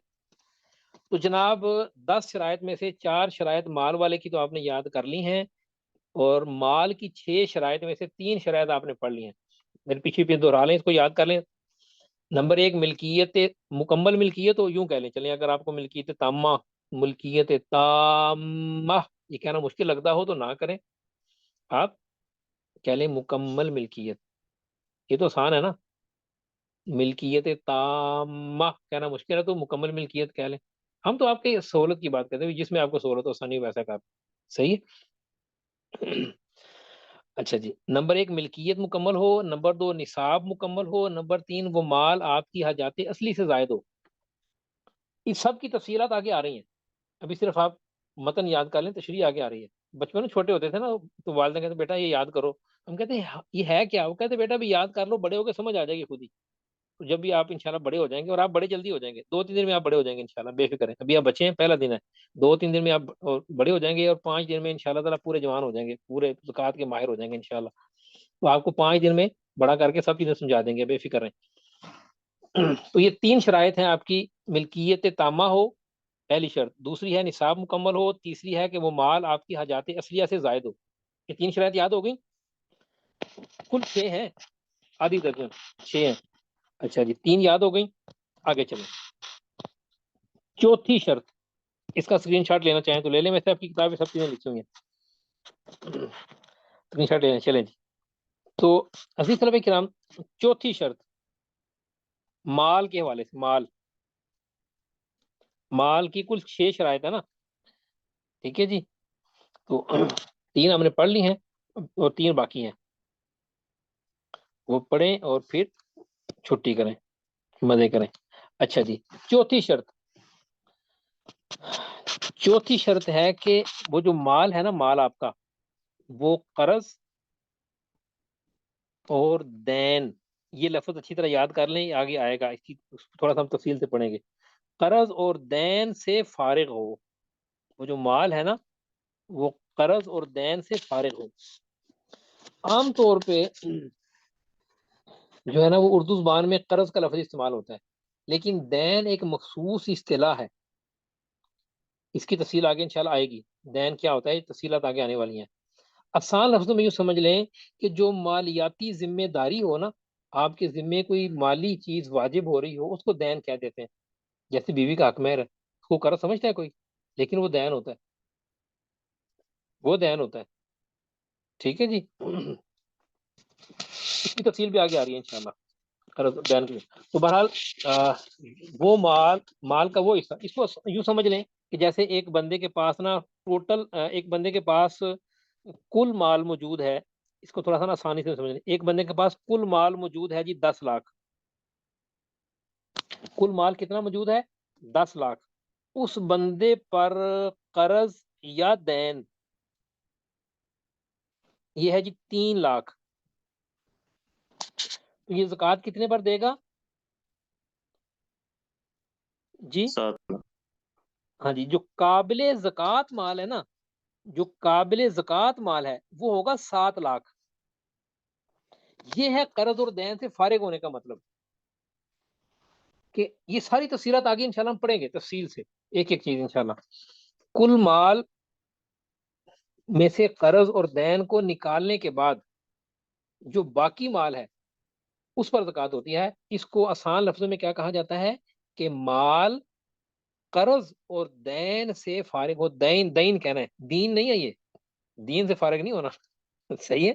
تو جناب 10 شرائط میں سے 4 شرائط مال والے کی تو آپ نے یاد کر لی ہیں، اور مال کی 6 شرائط میں سے 3 شرائط آپ نے پڑھ لی ہیں. میرے پیچھے دہرا لیں، اس کو یاد کر لیں. نمبر 1 ملکیت مکمل ملکیت ہو، یوں کہہ لیں چلیں، اگر آپ کو ملکیت تامہ، ملکیت تامہ یہ کہنا مشکل لگتا ہو تو نہ کریں، آپ کہہ لیں مکمل ملکیت. یہ تو آسان ہے نا، ملکیت تامہ کہنا مشکل ہے تو مکمل ملکیت کہہ لیں. ہم تو آپ کی سہولت کی بات کرتے ہیں، جس میں آپ کو سہولت آسانی ہو ویسا کر. صحیح ہے. اچھا جی، نمبر 1 ملکیت مکمل ہو، نمبر 2 نصاب مکمل ہو، نمبر 3 وہ مال آپ کی حاجات اصلی سے زائد ہو. ان سب کی تفصیلات آگے آ رہی ہیں. ابھی صرف آپ متن یاد کر لیں، تشریح آگے آ رہی ہے. بچپن میں چھوٹے ہوتے تھے نا، تو والدہ کہتے بیٹا یہ یاد کرو. ہم کہتے ہیں یہ ہے کیا؟ وہ کہتے بیٹا بھی یاد کر لو، بڑے ہو کے سمجھ آ جائے گی خود ہی. تو جب بھی آپ انشاءاللہ بڑے ہو جائیں گے، اور آپ بڑے جلدی ہو جائیں گے، 2-3 دن میں آپ بڑے ہو جائیں گے انشاءاللہ، بے فکر ہیں. ابھی آپ بچے ہیں، پہلا دن ہے، 2-3 دن میں آپ بڑے ہو جائیں گے، اور 5 دن میں انشاءاللہ تعالیٰ پورے جوان ہو جائیں گے، پورے زکوٰۃ کے ماہر ہو جائیں گے انشاءاللہ. تو آپ کو 5 دن میں بڑا کر کے سب چیزیں سمجھا دیں گے، بے فکر ہیں. تو یہ 3 شرائط ہیں آپ کی. ملکیت تامہ ہو پہلی شرط، دوسری ہے نصاب مکمل ہو، تیسری ہے کہ وہ مال آپ کی حاجات اصلیہ سے زائد ہو. یہ 3 شرائط یاد ہو گئی، کل 6 ہیں. آدھی درجن 6 ہیں. اچھا جی 3 یاد ہو گئی. آگے چلیں. چوتھی شرط, اس کا اسکرین شاٹ لینا چاہیں تو لے لیں, ویسے آپ کی کتاب میں سب چیزیں لکھی ہوئی ہیں, اسکرین شاٹ لینا. چلیں جی. تو عزیز طلبہ کرام, چوتھی شرط مال کے حوالے سے. مال کی کل 6 شرائط ہے نا, ٹھیک ہے جی. تو 3 ہم نے پڑھ لی ہیں اور 3 باقی ہیں, وہ پڑھیں اور پھر چھٹی کریں, مزے کریں. اچھا جی, چوتھی شرط ہے کہ وہ جو مال ہے نا, مال آپ کا, وہ قرض اور دین, یہ لفظ اچھی طرح یاد کر لیں, آگے آئے گا, اس کی تھوڑا سا ہم تفصیل سے پڑھیں گے. قرض اور دین سے فارغ ہو. وہ جو مال ہے نا, وہ قرض اور دین سے فارغ ہو. عام طور پہ جو ہے نا, وہ اردو زبان میں قرض کا لفظ استعمال ہوتا ہے, لیکن دین ایک مخصوص اصطلاح ہے. اس کی تفصیل آگے انشاءاللہ آئے گی. دین کیا ہوتا ہے, تفصیلات آگے آنے والی ہیں. آسان لفظوں میں یوں سمجھ لیں کہ جو مالیاتی ذمہ داری ہو نا, آپ کے ذمے کوئی مالی چیز واجب ہو رہی ہو, اس کو دین کہہ دیتے ہیں. جیسے بیوی کا حق مہر ہے, اس کو قرض سمجھتا ہے کوئی, لیکن وہ دین ہوتا ہے, وہ دین ہوتا ہے. ٹھیک ہے جی. اس کی تفصیل بھی آگے آ رہی ہے انشاءاللہ, قرض دین کی. تو بہرحال وہ مال کا وہ حصہ, اس کو یوں سمجھ لیں کہ جیسے ایک بندے کے پاس نا ٹوٹل, ایک بندے کے پاس کل مال موجود ہے. اس کو تھوڑا سا نا آسانی سے سمجھ لیں. ایک بندے کے پاس کل مال موجود ہے جی 10 لاکھ. کل مال کتنا موجود ہے, 10 لاکھ. اس بندے پر قرض یا دین یہ ہے جی 3 لاکھ. تو یہ زکوٰۃ کتنے پر دے گا جی؟ 7 لاکھ. ہاں جی, جو قابل زکوٰۃ مال ہے نا, جو قابل زکوٰۃ مال ہے, وہ ہوگا 7 لاکھ. یہ ہے قرض اور دین سے فارغ ہونے کا مطلب. کہ یہ ساری تفصیلات آگے انشاءاللہ ہم پڑھیں گے تفصیل سے, ایک ایک چیز انشاءاللہ. کل مال میں سے قرض اور دین کو نکالنے کے بعد جو باقی مال ہے, اس پر زکوٰۃ ہوتی ہے. اس کو آسان لفظوں میں کیا کہا جاتا ہے کہ مال قرض اور دین سے فارغ ہو. دین کہنا ہے, دین نہیں ہے, یہ دین سے فارغ نہیں ہونا. صحیح ہے,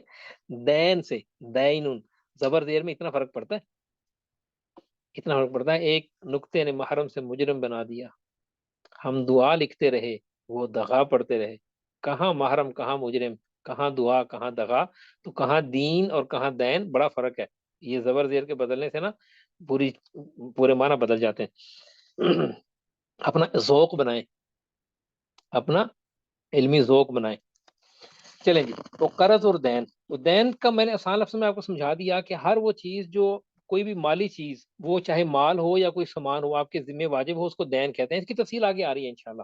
دین سے. دینن زبر زیر میں اتنا فرق پڑتا ہے, اتنا فرق پڑتا ہے. ایک نقطے نے محرم سے مجرم بنا دیا, ہم دعا لکھتے رہے, وہ دغا پڑھتے رہے. کہاں محرم کہاں مجرم, کہاں دعا کہاں دغا, تو کہاں دین اور کہاں دین, بڑا فرق ہے. یہ زبر زیر کے بدلنے سے نا پورے معنی بدل جاتے ہیں. اپنا ذوق بنائیں, اپنا علمی ذوق بنائیں. چلیں جی, تو قرض اور دین. تو دین کا میں نے آسان لفظ میں آپ کو سمجھا دیا کہ ہر وہ چیز جو کوئی بھی مالی چیز, وہ چاہے مال ہو یا کوئی سامان ہو, آپ کے ذمہ واجب ہو, اس کو دین کہتے ہیں. اس کی تفصیل آگے آ رہی ہے انشاءاللہ.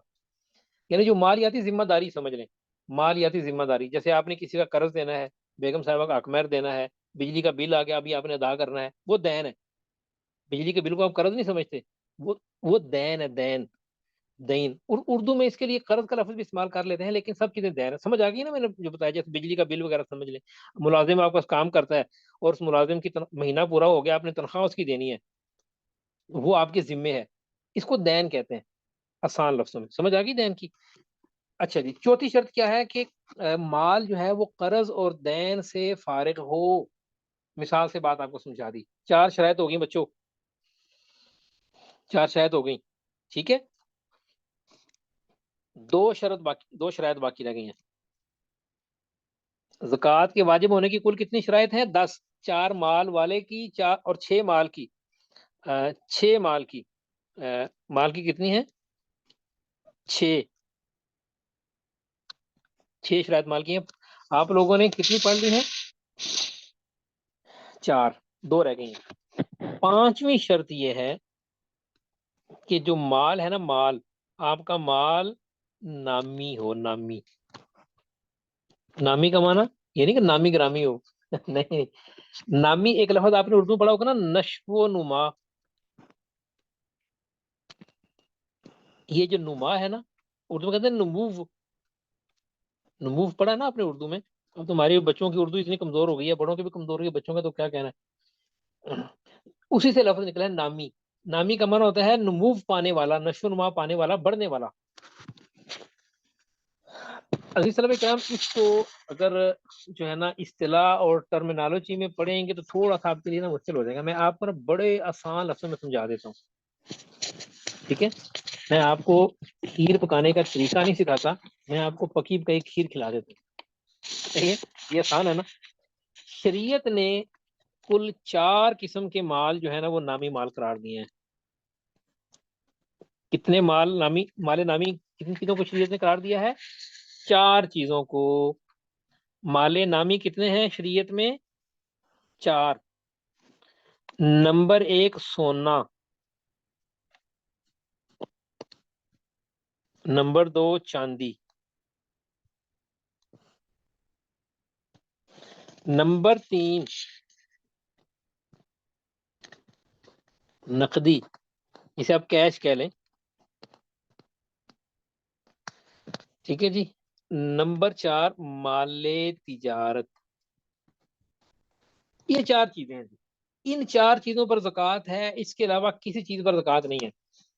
یعنی جو مالیاتی ذمہ داری سمجھ لیں, مالیاتی ذمہ داری, جیسے آپ نے کسی کا قرض دینا ہے, بیگم صاحبہ کا حق مہر دینا ہے, بجلی کا بل آ گیا ابھی آپ نے ادا کرنا ہے, وہ دین ہے. بجلی کے بل کو آپ قرض نہیں سمجھتے, وہ دین ہے. دین اردو میں اس کے لیے قرض کا لفظ بھی استعمال کر لیتے ہیں, لیکن سب چیزیں دین ہے. سمجھ آ گئی نا میں نے جو بتایا, جیسے بجلی کا بل وغیرہ سمجھ لیں. ملازم آپ کا کام کرتا ہے اور اس ملازم کی مہینہ پورا ہو گیا, آپ نے تنخواہ اس کی دینی ہے, وہ آپ کے ذمے ہے, اس کو دین کہتے ہیں آسان لفظوں میں. سمجھ آ گئی دین کی. اچھا جی, چوتھی شرط کیا ہے کہ مال جو ہے وہ قرض اور دین سے فارغ ہو. مثال سے بات آپ کو سمجھا دی. 4 شرائط ہو گئی بچوں, 4 شرائط ہو گئی, ٹھیک ہے. 2 شرائط باقی رہ گئی ہیں. زکوٰۃ کے واجب ہونے کی کل کتنی شرائط ہیں, 10. 4 مال والے کی, 4 اور 6 مال کی, 6 مال کی, مال کی کتنی ہیں, 6 شرائط مال کی ہیں. آپ لوگوں نے کتنی پڑھ لی ہیں, 4, 2 رہ گئی ہیں. 5ویں شرط یہ ہے کہ جو مال ہے نا, مال آپ کا مال نامی ہو. نامی کا معنی یہ نہیں کہ نامی گرامی ہو. نہیں, نامی ایک لفظ آپ نے اردو پڑھا ہوگا نا, نشو و نما. یہ جو نما ہے نا, اردو میں کہتے ہیں نمو. پڑھا ہے نا آپ نے اردو میں. اب تمہاری بچوں کی اردو اتنی کمزور ہو گئی ہے, بڑوں کی بھی کمزور ہو گئی ہے, بچوں کا تو کیا کہنا ہے. اسی سے لفظ نکلا ہے نامی. نامی کا معنی ہوتا ہے نمو پانے والا، نشو نما پانے والا، بڑھنے والا. عزیز طلبہ کرام، اس کو اگر جو ہے نا اصطلاح اور ٹرمینالوجی میں پڑھیں گے تو تھوڑا سا آپ کے لیے نا مشکل ہو جائے گا. میں آپ کو نا بڑے آسان لفظوں میں سمجھا دیتا ہوں. ٹھیک ہے، میں آپ کو کھیر پکانے کا طریقہ نہیں سکھاتا، میں آپ کو پکی پکائی کھیر کھلا دیتا ہوں. صحیح ہے، یہ آسان ہے نا. شریعت نے کل 4 قسم کے مال جو ہے نا وہ نامی مال قرار دیے ہیں. کتنے مال نامی، مال نامی کتنی چیزوں کو شریعت نے قرار دیا ہے؟ 4 چیزوں کو. مال نامی کتنے ہیں شریعت میں؟ 4. نمبر 1 سونا، نمبر 2 چاندی، نمبر 3 نقدی، جسے آپ کیش کہہ لیں. ٹھیک ہے جی. نمبر 4 مال تجارت. یہ 4 چیزیں ہیں. ان 4 چیزوں پر زکوٰۃ ہے، اس کے علاوہ کسی چیز پر زکوٰۃ نہیں ہے.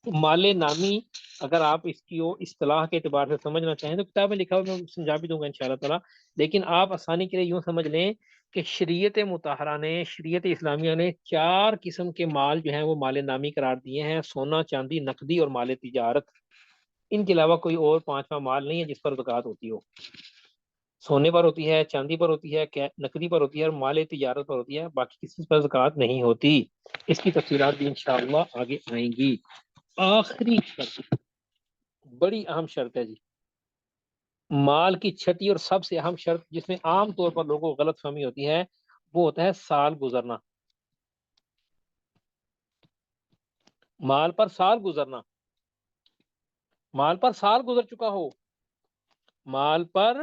مال نامی اگر آپ اس کی اصطلاح کے اعتبار سے سمجھنا چاہیں تو کتاب میں لکھا ہوا میں سمجھا بھی دوں گا انشاءاللہ تعالی. لیکن آپ آسانی کے لیے یوں سمجھ لیں کہ شریعت مطہرہ نے، شریعت اسلامیہ نے 4 قسم کے مال جو ہیں وہ مال نامی قرار دیے ہیں: سونا، چاندی، نقدی اور مال تجارت. ان کے علاوہ کوئی اور 5واں مال نہیں ہے جس پر زکوٰۃ ہوتی ہو. سونے پر ہوتی ہے، چاندی پر ہوتی ہے، نقدی پر ہوتی ہے اور مال تجارت پر ہوتی ہے. باقی کسی پر زکوٰۃ نہیں ہوتی. اس کی تفصیلات بھی انشاءاللہ آگے آئیں گی. آخری شرط، بڑی اہم شرط ہے جی، مال کی چھٹی اور سب سے اہم شرط جس میں عام طور پر لوگوں کو غلط فہمی ہوتی ہے وہ ہوتا ہے سال گزرنا. مال پر سال گزرنا. مال پر سال گزر چکا ہو، مال پر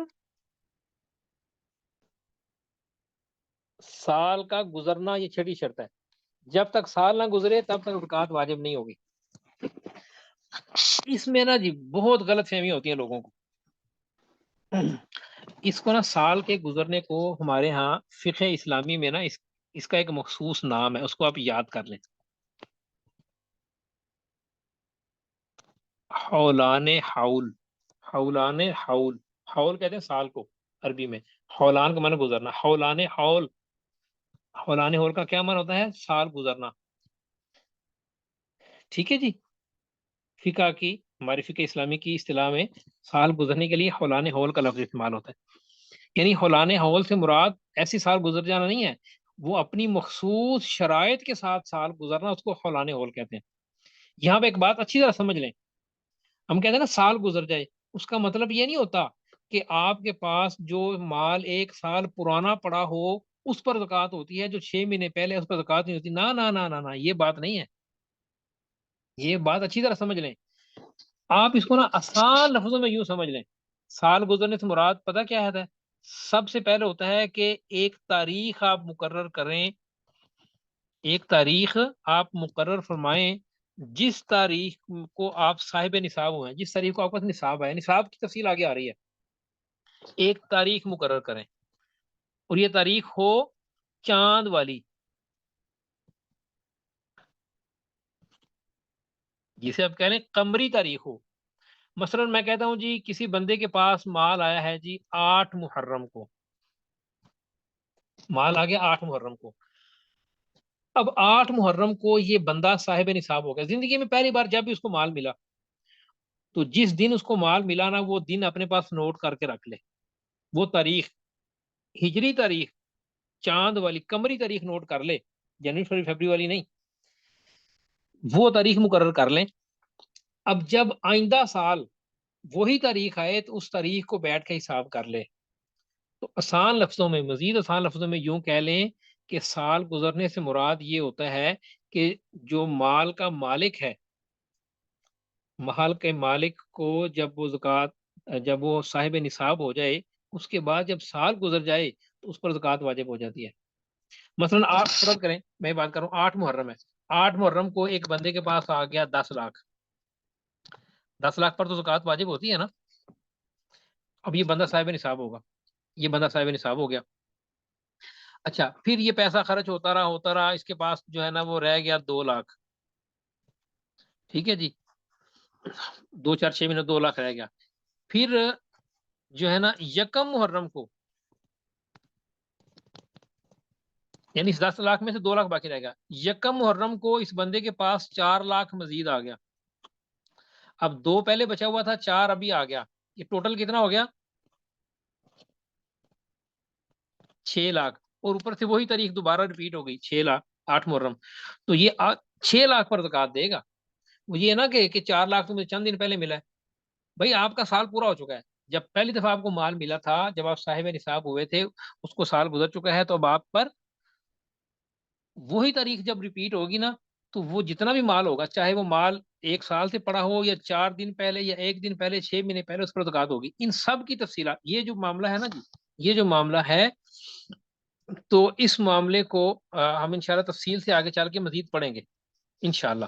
سال کا گزرنا، یہ چھٹی شرط ہے. جب تک سال نہ گزرے تب تک زکوٰۃ واجب نہیں ہوگی. اس میں نا جی بہت غلط فہمیاں ہوتی ہیں لوگوں کو. اس کو نا سال کے گزرنے کو ہمارے ہاں فقہ اسلامی میں نا اس کا ایک مخصوص نام ہے، اس کو آپ یاد کر لیں. حولان حول. حولان حول. حول کہتے ہیں سال کو عربی میں. حولان کا معنی گزرنا. حولان حول. حولان حول کا کیا معنی ہوتا ہے؟ سال گزرنا. ٹھیک ہے جی. فقہ کی، ہماری فقہ اسلامی کی اصطلاح میں سال گزرنے کے لیے حولان حول کا لفظ استعمال ہوتا ہے. یعنی حولان حول سے مراد ایسی سال گزر جانا نہیں ہے، وہ اپنی مخصوص شرائط کے ساتھ سال گزرنا، اس کو حولان حول کہتے ہیں. یہاں پہ ایک بات اچھی طرح سمجھ لیں. ہم کہتے ہیں نا سال گزر جائے، اس کا مطلب یہ نہیں ہوتا کہ آپ کے پاس جو مال 1 سال پرانا پڑا ہو اس پر زکوٰۃ ہوتی ہے، جو 6 مہینے پہلے اس پر زکوٰۃ نہیں ہوتی. نہ نہ نہ نہ، یہ بات نہیں ہے. یہ بات اچھی طرح سمجھ لیں. آپ اس کو نا آسان لفظوں میں یوں سمجھ لیں. سال گزرنے سے مراد پتہ کیا ہے؟ سب سے پہلے ہوتا ہے کہ ایک تاریخ آپ مقرر کریں، ایک تاریخ آپ مقرر فرمائیں جس تاریخ کو آپ صاحب نصاب ہوئے ہیں، جس تاریخ کو آپ کا نصاب ہے. نصاب کی تفصیل آگے آ رہی ہے. ایک تاریخ مقرر کریں اور یہ تاریخ ہو چاند والی، جسے آپ کہہ لیں قمری تاریخ ہو. مثلا میں کہتا ہوں جی کسی بندے کے پاس مال آیا ہے جی 8 محرم کو، مال آ گیا 8 محرم کو. اب 8 محرم کو یہ بندہ صاحب نصاب ہو گیا. زندگی میں پہلی بار جب بھی اس کو مال ملا تو جس دن اس کو مال ملا نا وہ دن اپنے پاس نوٹ کر کے رکھ لے. وہ تاریخ، ہجری تاریخ، چاند والی قمری تاریخ نوٹ کر لے، جنوری فروری والی نہیں. وہ تاریخ مقرر کر لیں. اب جب آئندہ سال وہی تاریخ آئے تو اس تاریخ کو بیٹھ کے حساب کر لے. تو آسان لفظوں میں، مزید آسان لفظوں میں یوں کہہ لیں کہ سال گزرنے سے مراد یہ ہوتا ہے کہ جو مال کا مالک ہے، مال کے مالک کو جب وہ زکوٰۃ، جب وہ صاحب نصاب ہو جائے اس کے بعد جب سال گزر جائے تو اس پر زکوٰۃ واجب ہو جاتی ہے. مثلا آپ فرض کریں، میں بات کروں 8 محرم ہے، 8 محرم کو ایک بندے کے پاس آ گیا 10 لاکھ. 10 لاکھ پر تو زکوٰۃ واجب ہوتی ہے نا. اب یہ بندہ صاحب نصاب ہوگا، یہ بندہ صاحب نصاب ہو گیا. اچھا پھر یہ پیسہ خرچ ہوتا رہا، اس کے پاس جو ہے نا وہ رہ گیا 2 لاکھ، ٹھیک ہے جی، 2 4 6 مہینے 2 لاکھ رہ گیا. پھر جو ہے نا یکم محرم کو، یعنی اس 10 لاکھ میں سے 2 لاکھ باقی رہ گیا، یکم محرم کو اس بندے کے پاس 4 لاکھ مزید آ گیا. اب 2 پہلے بچا ہوا تھا، 4 ابھی آ گیا، یہ ٹوٹل کتنا ہو گیا؟ 6 لاکھ. اور اوپر سے وہی تاریخ دوبارہ ریپیٹ ہو گئی، 6 لاکھ 8 محرم. تو یہ 6 لاکھ پر زکات دے گا. وہ یہ نا کہ 4 لاکھ تو مجھے چند دن پہلے ملا ہے. بھائی آپ کا سال پورا ہو چکا ہے. جب پہلی دفعہ آپ کو مال ملا تھا، جب آپ صاحب نصاب ہوئے تھے، اس کو سال گزر چکا ہے. تو اب آپ پر وہی تاریخ جب ریپیٹ ہوگی نا، تو وہ جتنا بھی مال ہوگا، چاہے وہ مال 1 سال سے پڑا ہو یا 4 دن پہلے یا 1 دن پہلے 6 مہینے پہلے، اس پر زکات ہوگی. ان سب کی تفصیلات، یہ جو معاملہ ہے نا جی، یہ جو معاملہ ہے، تو اس معاملے کو ہم انشاءاللہ تفصیل سے آگے چل کے مزید پڑھیں گے انشاءاللہ.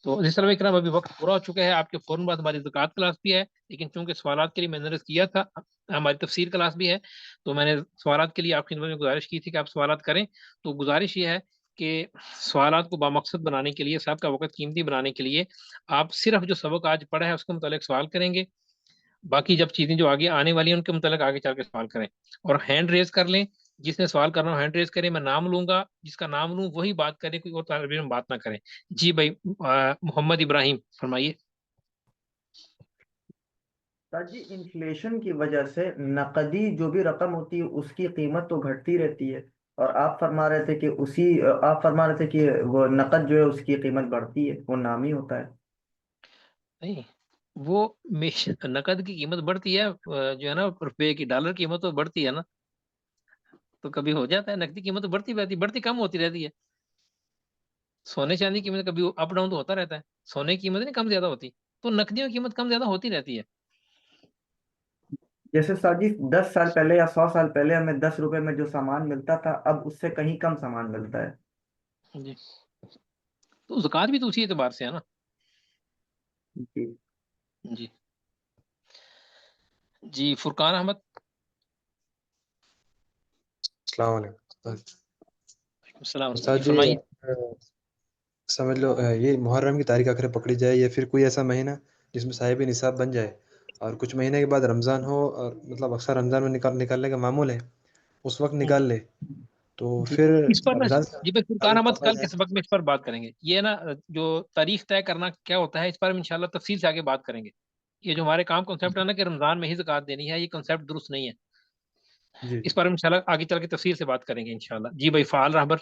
تو جس طرح اکرام ابھی وقت پورا ہو چکا ہے، آپ کے فوراً بعد ہماری زکات کلاس بھی ہے، لیکن چونکہ سوالات کے لیے میں نے عرض کیا تھا ہماری تفسیر کلاس بھی ہے، تو میں نے سوالات کے لیے آپ کی خدمت میں گزارش کی تھی کہ آپ سوالات کریں. تو گزارش یہ ہے کہ سوالات کو بامقصد بنانے کے لیے، صاحب کا وقت قیمتی بنانے کے لیے، آپ صرف جو سبق آج پڑھا ہے اس کے متعلق سوال کریں گے. باقی جب چیزیں جو آگے آنے والی ہیں ان کے متعلق آگے چل کے سوال کریں. اور ہینڈ ریز کر لیں، جس نے سوال کرنا ہو ہینڈ ریز کریں، میں نام لوں گا، جس کا نام لوں وہی بات کریں، کوئی اور طالب علم بات نہ کریں. جی بھائی محمد ابراہیم فرمائیے. سر جی، انفلیشن کی وجہ سے نقدی جو بھی رقم ہوتی ہے اس کی قیمت تو گھٹتی رہتی ہے، اور آپ فرما رہے تھے کہ وہ نقد جو ہے اس کی قیمت بڑھتی ہے، وہ نامی ہوتا ہے. نہیں، وہ نقد کی قیمت بڑھتی ہے، جو ہے نا روپے کی ڈالر کی قیمت تو بڑھتی ہے نا. تو کبھی ہو جاتا ہے نقدی قیمت تو بڑھتی کم ہوتی رہتی ہے. سونے چاندی کی قیمت کبھی اپ ڈاؤن تو ہوتا رہتا ہے، سونے کی قیمت نہیں کم زیادہ ہوتی، تو نقدیوں کی قیمت کم زیادہ ہوتی رہتی ہے. جیسے سر جی 10 سال پہلے یا 100 سال پہلے ہمیں 10 روپے میں جو سامان ملتا تھا، اب اس سے کہیں کم سامان ملتا ہے. جی، تو زکوٰۃ بھی تو اسی اعتبار سے ہے نا. جی جی جی فرقان احمد. السلام علیکم السلام علیکم استاد جی جی. فرمائیے. سمجھ لو یہ محرم کی تاریخ آخر پکڑی جائے، یا پھر کوئی ایسا مہینہ جس میں صاحب نصاب بن جائے، اور کچھ مہینے کے بعد رمضان ہو، اور مطلب اکثر رمضان میں نکالنے کا معمول ہے، اس وقت نکال لے، تو جی پھر اس پر رمضان سے جی بھائی فرقان احمد پکڑا کل کے جائے. سبق میں اس پر بات کریں گے. یہ نا جو تاریخ طے کرنا کیا ہوتا ہے، اس پر ہم انشاءاللہ تفصیل سے آگے بات کریں گے. یہ جو ہمارے کام کنسیپٹ ہے نا کہ رمضان میں ہی زکوٰۃ دینی ہے، یہ کنسیپٹ درست نہیں ہے. جی اس پر ہم انشاءاللہ آگے چل کے تفصیل سے بات کریں گے انشاءاللہ. جی بھائی فعال رہبر.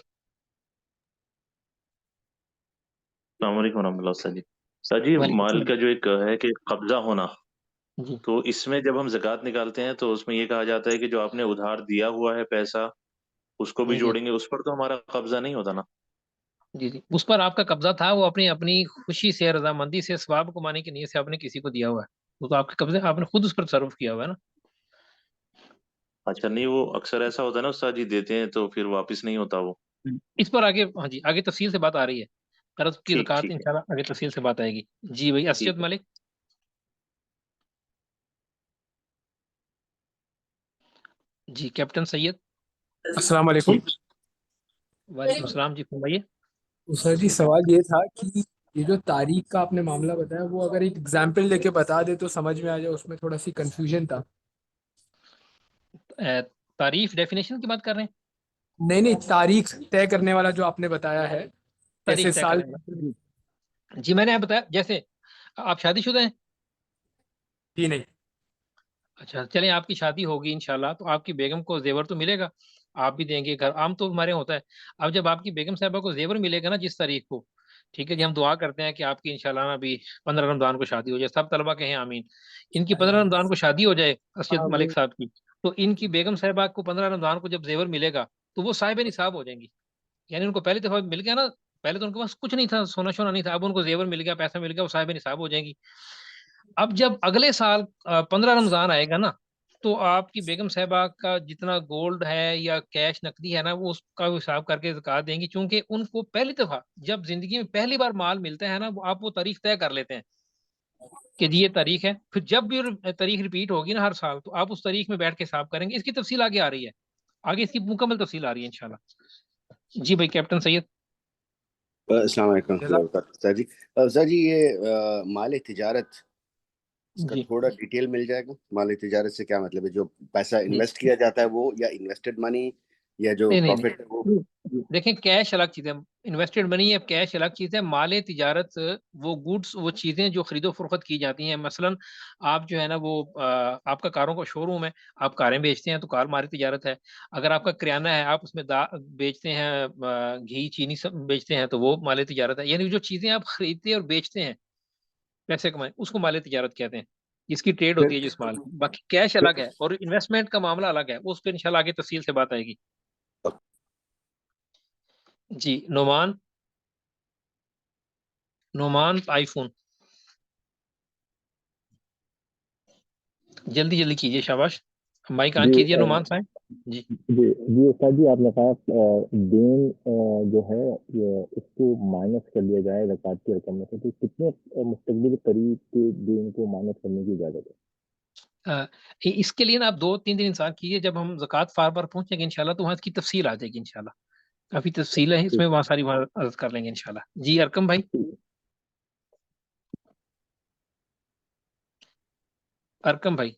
السلام علیکم ورحمۃ اللہ. سر جی، سر جی وعلیکم مال کا السلام. جو ایک ہے کہ قبضہ ہونا، جی تو اس میں جب ہم زکوٰۃ نکالتے ہیں تو اس میں یہ کہا جاتا ہے کہ جو آپ نے ادھار دیا ہوا ہے پیسہ، اس کو بھی جی جوڑیں گے، اس پر تو ہمارا قبضہ نہیں ہوتا نا. جی جی اس پر آپ کا قبضہ تھا، وہ اپنی خوشی سے، رضامندی سے، ثواب کمانے کی نیت سے آپ نے کسی کو دیا ہوا ہے، وہ تو آپ کے قبضے، آپ نے خود اس پر تصرف کیا ہوا ہے نا. اچھا، نہیں وہ اکثر ایسا ہوتا ہے نا استاد جی، دیتے ہیں تو پھر واپس نہیں ہوتا وہ. اس پر آگے، ہاں جی آگے تفصیل سے بات آ رہی ہے. قرض کی ٹھیک زکوٰۃ ٹھیک ہے. انشاءاللہ آگے تفصیل سے بات آئے گی. جی بھائی اسجد ٹھیک ہے. ملک. جی کیپٹن سید. السلام علیکم. وعلیکم السلام جی فرمائیے. سر جی سوال یہ تھا کہ یہ جو تاریخ کا آپ نے معاملہ بتایا، وہ اگر ایک ایگزامپل لے کے بتا دے تو سمجھ میں آ جائے، اس میں تھوڑا سی کنفیوژن تھا. تعریف ڈیفینیشن کی بات کر رہے ہیں؟ نہیں، تاریخ طے کرنے والا جو آپ نے بتایا ہے، تاریخ ایسے طے سال. کریں گے. جی میں نے آپ بتایا، جیسے آپ شادی شدہ ہیں. جی نہیں. اچھا چلیں آپ کی شادی ہوگی انشاءاللہ، تو آپ کی بیگم کو زیور تو ملے گا، آپ بھی دیں گے. گھر عام تو ہمارے ہوتا ہے. اب جب آپ کی بیگم صاحبہ کو زیور ملے گا نا جس تاریخ کو، ٹھیک ہے جی، ہم دعا کرتے ہیں کہ آپ کی انشاءاللہ نا ابھی 15 رمضان کو شادی ہو جائے. سب طلبہ کہیں آمین. ان کی 15 رمضان کو شادی ہو جائے اسجد ملک صاحب کی، تو ان کی بیگم صاحبہ کو 15 رمضان کو جب زیور ملے گا تو وہ صاحب نصاب ہو جائیں گی. یعنی ان کو پہلی دفعہ مل گیا نا، پہلے تو ان کے پاس کچھ نہیں تھا، سونا شونا نہیں تھا، اب ان کو زیور مل گیا، پیسہ مل گیا، وہ صاحب نصاب ہو جائیں گی. اب جب اگلے سال 15 رمضان آئے گا نا، تو آپ کی بیگم صاحبہ کا جتنا گولڈ ہے یا کیش نقدی ہے نا، وہ اس کا حساب کر کے زکوٰۃ دیں گی، چونکہ ان کو پہلی دفعہ جب زندگی میں پہلی بار مال ملتا ہے نا، وہ آپ وہ تاریخ طے کر لیتے ہیں کہ جی یہ تاریخ ہے. پھر جب بھی تاریخ ریپیٹ ہوگی نا ہر سال، تو آپ اس تاریخ میں بیٹھ کے حساب کریں گے. اس کی تفصیل آگے آ رہی ہے. آگے اس کی مکمل تفصیل آ رہی ہے انشاءاللہ. جی بھائی کیپٹن سید. السلام علیکم ورحمۃ اللہ وبرکاتہ. سر جی سر جی یہ مال تجارت اس کا جی تھوڑا ڈیٹیل مل جائے گا. مال تجارت سے کیا مطلب ہے؟ جو پیسہ جی انویسٹ کیا جاتا ہے وہ، یا انویسٹڈ منی، یا جو نہیں نہیں پروفٹ ہے وہ؟ نہیں، دیکھیں کیش الگ چیز ہے، انویسٹڈ منی ہے، کیش الگ چیز ہے. مال تجارت وہ گوڈس، وہ چیزیں جو خرید و فروخت کی جاتی ہیں. مثلا آپ جو ہے نا وہ آپ کا کاروں کا شو روم ہے، آپ کاریں بیچتے ہیں تو کار مال تجارت ہے. اگر آپ کا کریانہ ہے، آپ اس میں بیچتے ہیں گھی چینی سب بیچتے ہیں تو وہ مال تجارت ہے. یعنی جو چیزیں آپ خریدتے اور بیچتے ہیں پیسے کمائیں اس کو مال تجارت کہتے ہیں. اس کی ٹریڈ ہوتی ہے جس مال کی. باقی کیش الگ ہے اور انویسٹمنٹ کا معاملہ الگ ہے، اس پہ انشاءاللہ آگے تفصیل سے بات آئے گی. جی نعمان آئی فون جلدی جلدی کیجیے، شاباش. مائک آن جی کیجیے نعمان صاحب. جی جی استاد جی، آپ نے کہا دین جو ہے یہ اس کو مائنس کر لیا جائے زکوٰۃ کی رقم میں سے، تو کتنے مستقبل قریب کے دین کو مائنس کرنے کی اجازت ہے؟ اس کے لیے نا آپ 2-3 دن انتظار کیجیے. جب ہم زکوٰۃ فار پر پہنچیں گے انشاءاللہ تو وہاں اس کی تفصیل آ جائے گی انشاءاللہ. کافی تفصیل ہے اس میں، وہاں ساری بات عرض کر لیں گے انشاءاللہ. جی ارکم بھائی. ارکم بھائی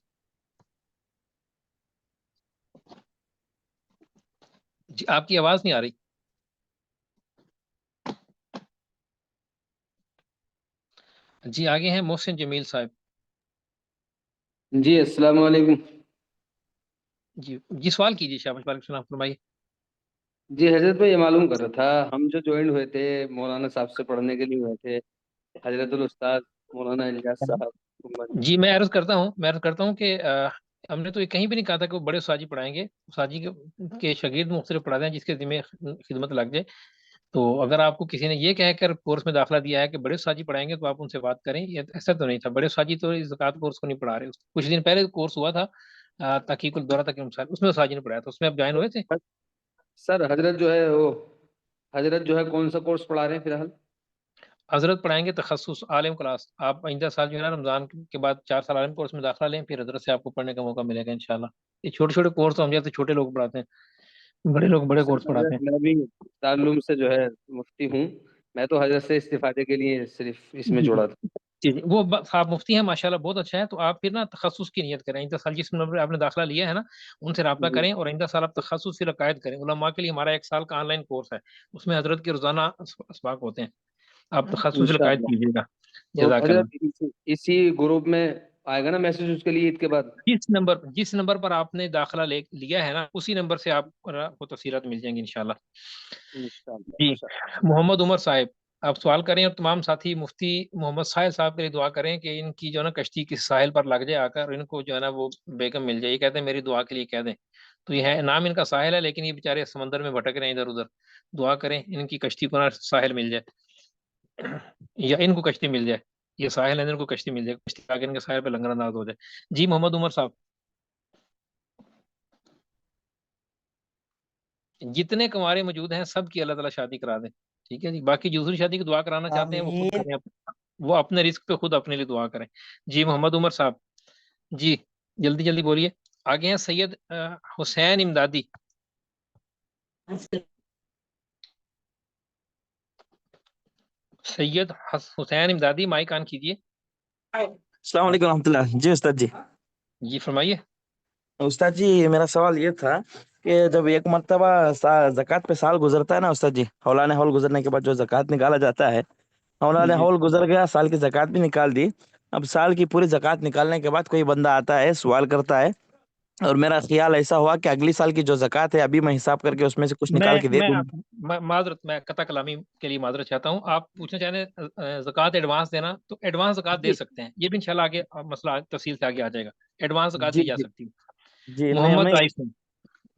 جی آپ کی آواز نہیں آ رہی. جی آگے ہیں محسن جمیل صاحب. جی السلام علیکم. جی سوال کیجیے. شاباش، وعلیکم السلام، فرمائیے. جی حضرت میں یہ معلوم کر رہا تھا، ہم جو جوائنٹ ہوئے تھے مولانا صاحب سے پڑھنے کے لیے ہوئے تھے، حضرت الاستاذ مولانا الیاس صاحب. جی میں عرض کرتا ہوں کہ ہم نے تو یہ کہیں بھی نہیں کہا تھا کہ وہ بڑے استاذی پڑھائیں گے. استاذی کے شاگرد مختلف پڑھاتے ہیں جس کے ذمہ خدمت لگ جائے. تو اگر آپ کو کسی نے یہ کہہ کر کورس میں داخلہ دیا ہے کہ بڑے استاذی پڑھائیں گے تو آپ ان سے بات کریں. یہ ایسا تو نہیں تھا، بڑے استاذی تو زکوٰۃ کورس کو نہیں پڑھا رہے. کچھ دن پہلے کورس ہوا تھا تحقیق الدورہ تک، اس میں استاذی نے پڑھایا تھا. اس میں آپ جوائن ہوئے تھے؟ سر حضرت جو ہے کون سا کورس پڑھا رہے ہیں فی الحال؟ حضرت پڑھائیں گے تخصص عالم کلاس. آپ آئندہ سال جو ہے نا رمضان کے بعد 4 سال عالم کورس میں داخلہ لیں، پھر حضرت سے آپ کو پڑھنے کا موقع ملے گا انشاءاللہ. یہ چھوٹے چھوٹے کورس ہم جیسے چھوٹے لوگ پڑھاتے ہیں، بڑے لوگ بڑے سر کورس پڑھاتے ہیں. میں بھی دارالعلوم سے جو ہے مفتی ہوں، میں تو حضرت سے استفادے کے لیے صرف اس میں جی جوڑا تھا. جی وہ صاحب مفتی ہیں ماشاءاللہ، بہت اچھا ہے. تو آپ پھر نا تخصص کی نیت کریں. آئندہ سال جس نمبر آپ نے داخلہ لیا ہے نا ان سے رابطہ کریں، اور آئندہ سال آپ تخصص سے عقائد کریں. علماء کے لیے ہمارا 1 سال کا آن لائن کورس ہے، اس میں حضرت کے روزانہ اسباق ہوتے ہیں. آپ تخصص سے عقائد انشاءاللہ. کیجیے گا. تو جزاک اللہ. حضرت اسی گروپ میں آئے گا نا میسج اس کے لیے عید کے بعد؟ جس نمبر پر آپ نے داخلہ لیا ہے نا اسی نمبر سے آپ کو تفصیلات مل جائیں گی انشاءاللہ. جی محمد عمر صاحب آپ سوال کریں، اور تمام ساتھی مفتی محمد ساحل صاحب کے لیے دعا کریں کہ ان کی جو ہے نا کشتی کس ساحل پر لگ جائے آ کر، ان کو جو ہے نا وہ بیگم مل جائے. یہ کہتے ہیں میری دعا کے لیے کہہ دیں. تو یہ ہے نام ان کا ساحل ہے، لیکن یہ بیچارے سمندر میں بھٹک رہے ہیں ادھر ادھر. دعا کریں ان کی کشتی کو نا ساحل مل جائے، یا ان کو کشتی مل جائے. یہ ساحل ہے، ان کو کشتی مل جائے، کشتی آگے ان کے ساحل پہ لنگر انداز ہو جائے. جی محمد عمر صاحب. جتنے کنوارے موجود ہیں سب کی اللہ تعالیٰ شادی کرا دیں. ٹھیک ہے جی. باقی دوسری شادی کی دعا کرانا چاہتے ہیں وہ خود کریں، وہ اپنے رزق پہ خود اپنے لیے دعا کریں. جی محمد عمر صاحب. جی جلدی جلدی بولیے. آگے ہیں سید حسین امدادی. سید حسین امدادی مائک آن کیجیے. السلام علیکم ورحمۃ اللہ. جی استاد جی. جی فرمائیے. استاد جی میرا سوال یہ تھا کہ جب ایک مرتبہ زکوٰۃ پہ سال گزرتا ہے نا استاد جی، حولان حول گزرنے کے بعد جو زکوٰۃ نکالا جاتا ہے، حولان جی حول گزر گیا، سال کی زکوٰۃ بھی نکال دی. اب سال کی پوری زکوٰۃ نکالنے کے بعد کوئی بندہ آتا ہے سوال کرتا ہے، اور میرا خیال ایسا ہوا کہ اگلی سال کی جو زکوٰۃ ہے ابھی میں حساب کر کے اس میں سے کچھ نکال کے دے دوں. میں قطع کلامی کے لیے معذرت چاہتا ہوں. آپ پوچھنا چاہ رہے ہیں زکوٰۃ ایڈوانس دینا، تو ایڈوانس زکوٰۃ دے سکتے ہیں. یہ بھی انشاءاللہ آگے مسئلہ تفصیل سے آگے آ جائے گا. ایڈوانس زکوٰۃ جی دی جا جی سکتی ہے. جی. محمد عائف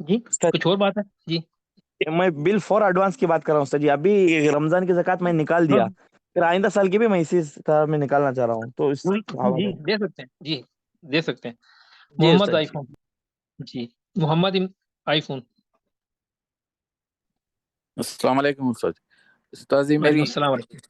جی کچھ اور بات ہے. جی میں بل فور ایڈوانس کی بات کر رہا ہوں استاد جی. ابھی رمضان کی زکوٰۃ میں نکال دیا، پھر آئندہ سال کی بھی میں اسی طرح میں نکالنا چاہ رہا ہوں، تو اس جی دے سکتے ہیں. جی دے سکتے ہیں. جی محمد استاد آئی فون. جی محمد آئی فون. السلام علیکم استاد. استاد جی وعلیکم میری السلام علیکم.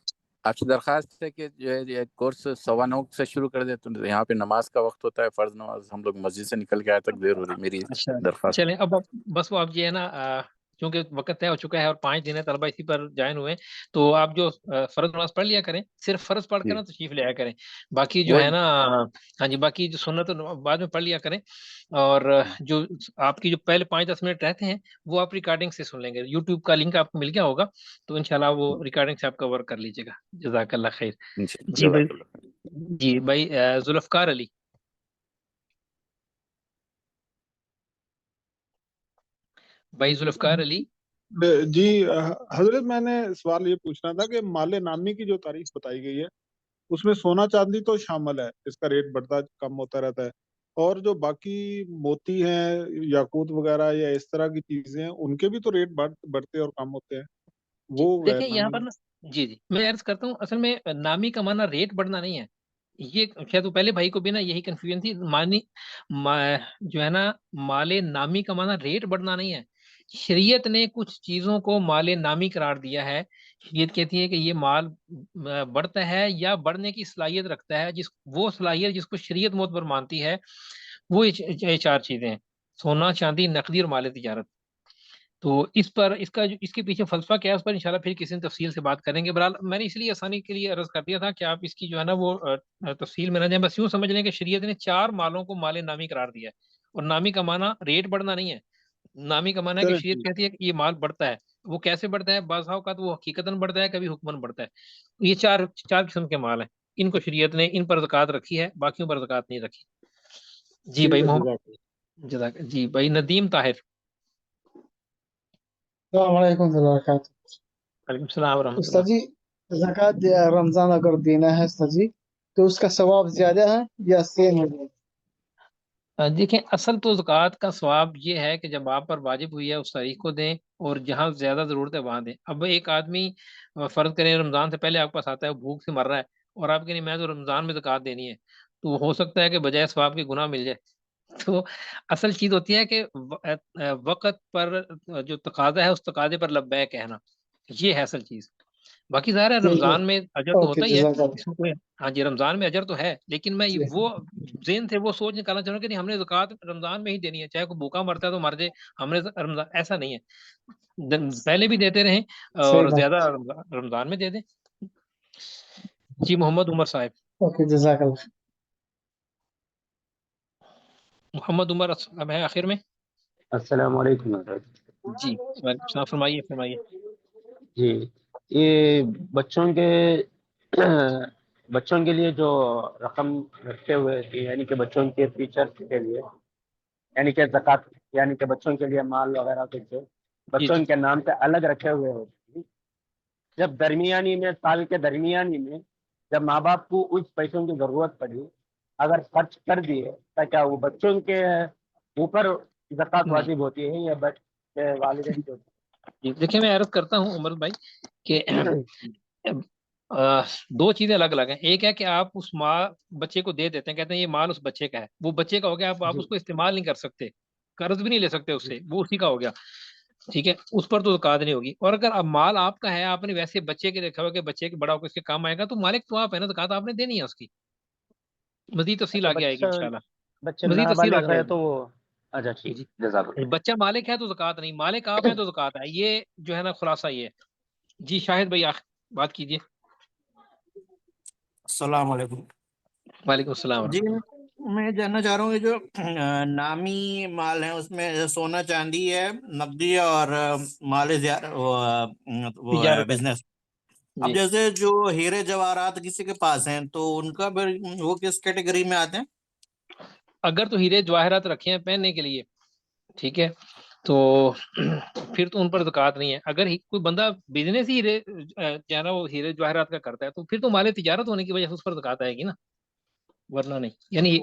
آپ سے درخواست ہے کہ جو ہے یہ کورس 9:15 سے شروع کر دے، تو یہاں پہ نماز کا وقت ہوتا ہے، فرض نماز، ہم لوگ مسجد سے نکل کے آئے تک دیر ہو رہی، میری اچھا درخواست. چلیں اب بس وہ آپ یہ ہے نا چونکہ وقت طے ہو چکا ہے اور 5 دن ہے طلبہ اسی پر جوائن ہوئے ہیں، تو آپ جو فرض نماز پڑھ لیا کریں، صرف فرض پڑھ کر نا تشریف لے آیا کریں، باقی جو ہے نا ہاں جی باقی جو سنت بعد میں پڑھ لیا کریں، اور جو آپ کی جو پہلے 5-10 منٹ رہتے ہیں وہ آپ ریکارڈنگ سے سن لیں گے، یوٹیوب کا لنک آپ کو مل گیا ہوگا تو انشاءاللہ وہ ریکارڈنگ سے آپ کور کر لیجیے گا. جزاک اللہ خیر. جی بھائی، جی بھائی ذوالفقار علی. بھائی ذوالفقار علی. جی حضرت، میں نے سوال یہ پوچھنا تھا کہ مال نامی کی جو تاریخ بتائی گئی ہے اس میں سونا چاندی تو شامل ہے، اس کا ریٹ بڑھتا کم ہوتا رہتا ہے، اور جو باقی موتی ہیں، یاقوت وغیرہ یا اس طرح کی چیزیں ہیں، ان کے بھی تو ریٹ بڑھتے اور کم ہوتے ہیں. وہ دیکھیں یہاں پر نا، جی میں عرض کرتا ہوں، اصل میں نامی کا معنی ریٹ بڑھنا نہیں ہے، یہ شاید تو پہلے بھائی کو بھی نا یہی کنفیوژن تھی، جو ہے نا مال نامی کا معنی ریٹ بڑھنا نہیں ہے. شریعت نے کچھ چیزوں کو مال نامی قرار دیا ہے، شریعت کہتی ہے کہ یہ مال بڑھتا ہے یا بڑھنے کی صلاحیت رکھتا ہے، وہ صلاحیت جس کو شریعت معتبر مانتی ہے، وہ یہ 4 چیزیں ہیں: سونا، چاندی، نقدی اور مال تجارت. تو اس پر اس کے پیچھے فلسفہ کیا ہے، اس پر انشاءاللہ پھر کسی تفصیل سے بات کریں گے. بہرحال میں نے اس لیے آسانی کے لیے عرض کر دیا تھا کہ آپ اس کی جو ہے نا وہ تفصیل میں نہ جائیں، بس یوں سمجھ لیں کہ شریعت نے 4 مالوں کو مال نامی قرار دیا ہے، اور نامی کا معنی ریٹ بڑھنا نہیں ہے، نامی کا معنی ہے کہ شریعت کہتی ہے کہ یہ مال بڑھتا ہے. وہ کیسے بڑھتا ہے؟ بعض اوقات وہ حقیقتاً بڑھتا ہے، کبھی حکماً بڑھتا ہے. یہ 4 قسم کے مال ہیں، ان کو شریعت نے ان پر زکوٰۃ رکھی ہے، باقیوں پر زکوٰۃ نہیں رکھی. جی بھائی محمد، جی بھائی ندیم طاہر. السلام علیکم ورحمۃ اللہ وبرکاتہ. وعلیکم السلام ورحمۃ استاد اللہ. جی، زکوٰۃ رمضان اگر دینا ہے استاد جی تو اس کا ثواب زیادہ ہے یا سیم ہے؟ دیکھیں اصل تو زکوٰۃ کا ثواب یہ ہے کہ جب آپ پر واجب ہوئی ہے اس تاریخ کو دیں، اور جہاں زیادہ ضرورت ہے وہاں دیں. اب ایک آدمی فرض کریں رمضان سے پہلے آپ کے پاس آتا ہے، وہ بھوک سے مر رہا ہے، اور آپ کہیں میں تو رمضان میں زکوٰۃ دینی ہے، تو ہو سکتا ہے کہ بجائے ثواب کے گناہ مل جائے. تو اصل چیز ہوتی ہے کہ وقت پر جو تقاضا ہے اس تقاضے پر لبیک کہنا، یہ ہے اصل چیز. باقی ظاہر ہے رمضان میں اجر تو ہوتا ہی ہے، اس میں کوئی، ہاں جی رمضان میں اجر تو ہے، لیکن میں وہ ذہن سے وہ سوچ نکالنا چاہوں کہ نہیں ہم نے زکوٰۃ رمضان میں ہی دینی ہے، چاہے کوئی بھوکا مرتا ہے تو مر جائے، ہم نے رمضان ایسا نہیں ہے، پہلے بھی دیتے رہیں اور زیادہ رمضان میں دے دیں. جی محمد عمر صاحب. اوکے جزاک اللہ. محمد عمر اب ہے آخر میں. السلام علیکم حضرت. جی وعلیکم السلام، فرمائیے. جی یہ بچوں کے لیے جو رقم رکھے ہوئے تھے، یعنی کہ بچوں کے فیچر کے لیے، یعنی کہ زکوٰۃ، یعنی کہ بچوں کے لیے مال وغیرہ کچھ بچوں کے نام پہ الگ رکھے ہوئے ہوتے، جب سال کے درمیانی میں جب ماں باپ کو اس پیسوں کی ضرورت پڑی، اگر خرچ کر دیے تو کیا وہ بچوں کے اوپر زکوٰۃ واجب ہوتی ہے یا بچے والدین کے اوپر؟ دیکھیں میں عرض کرتا ہوں عمر بھائی کہ 2 چیزیں الگ الگ ہیں. ایک ہے کہ آپ اس بچے کو دے دیتے ہیں، کہتے ہیں یہ مال اس بچے کا ہے، وہ بچے کا ہو گیا، آپ اس کو استعمال نہیں کر سکتے، قرض بھی نہیں لے سکتے اس سے، وہ اسی کا ہو گیا، ٹھیک ہے، اس پر تو زکوٰۃ نہیں ہوگی. اور اگر اب مال آپ کا ہے، آپ نے ویسے بچے کے دیکھا ہوا کہ بچے کے بڑا ہو کے اس کے کام آئے گا، تو مالک تو آپ ہے نا، زکوٰۃ آپ نے دینی ہے اس کی. مزید تفصیل آگے آئے گی انشاءاللہ، مزید تفصیل آگے آئے گی. اچھا ٹھیک، جزاک اللہ. بچہ مالک ہے تو زکوٰۃ نہیں، مالک آپ ہیں تو زکوٰۃ ہے، یہ جو ہے نا خلاصہ یہ ہے. جی شاہد بھائی بات کیجیے. السلام علیکم. وعلیکم السلام. جی میں جاننا چاہ رہا ہوں کہ جو نامی مال ہے اس میں سونا چاندی ہے، نقدی اور مال بزنس. اب جیسے جو ہیرے جواہرات کسی کے پاس ہیں تو ان کا وہ کس کیٹیگری میں آتے ہیں؟ اگر تو ہیرے جواہرات رکھے ہیں پہننے کے لیے، ٹھیک ہے، تو پھر تو ان پر زکوٰۃ نہیں ہے. اگر کوئی بندہ بزنس ہی ہیرے جو ہے نا وہ ہیرے جواہرات کا کرتا ہے تو پھر تو مال تجارت ہونے کی وجہ سے اس پر زکوٰۃ آئے گی نا، ورنہ نہیں. یعنی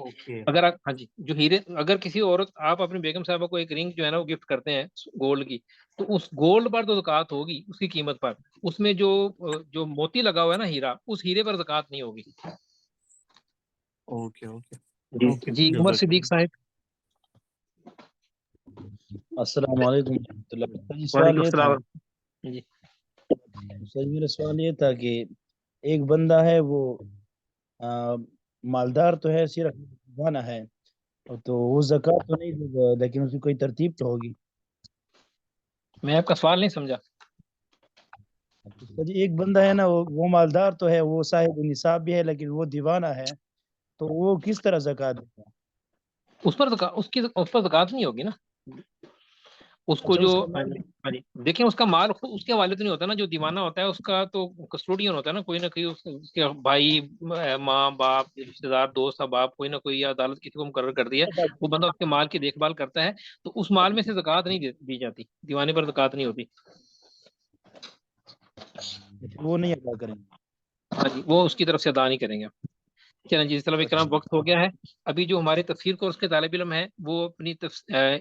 اگر آپ، ہاں جی، جو ہیرے، اگر کسی عورت، آپ اپنی بیگم صاحبہ کو ایک رنگ جو ہے نا وہ گفٹ کرتے ہیں گولڈ کی، تو اس گولڈ پر تو زکوٰۃ ہوگی، اس کی قیمت پر. اس میں جو موتی لگا ہوا ہے نا ہیرا، اس ہیرے پر زکوٰۃ نہیں ہوگی. اوکے جی عمر صدیق صاحب. السلام علیکم ورحمۃ اللہ. وعلیکم السلام. جی سر میرا سوال یہ تھا کہ ایک بندہ ہے وہ مالدار تو ہے صرف دیوانہ ہے تو وہ زکوٰۃ تو نہیں دے گا لیکن اس کی کوئی ترتیب تو ہوگی. میں آپ کا سوال نہیں سمجھا. جی ایک بندہ ہے نا وہ مالدار تو ہے وہ صاحب نصاب بھی ہے لیکن وہ دیوانہ ہے تو وہ کس طرح زکوٰۃ دے گا؟ اس پر زکوٰۃ نہیں ہوگی نا. اس کو اچھا جو اس کا مال ہاں جی دیکھیں اس کا مال خود اس کے حوالے تو نہیں ہوتا نا. جو دیوانہ ہوتا ہے اس کا تو کسٹوڈین ہوتا ہے نا, کوئی نہ کوئی اس کے بھائی ماں باپ رشتے دار دوست احباب کوئی نہ کوئی یا عدالت کسی کو مقرر کر دیا, وہ بندہ اس کے مال کی دیکھ بھال کرتا ہے تو اس مال میں سے زکوٰۃ نہیں دی جاتی, دیوانے پر زکوٰۃ نہیں ہوتی. وہ نہیں ادا کریں گے. ہاں جی وہ اس کی طرف سے ادا نہیں کریں گے. چلیں جی طلبہ کرام وقت ہو گیا ہے. ابھی جو ہمارے تفسیر کورس کے طالب علم ہیں وہ اپنی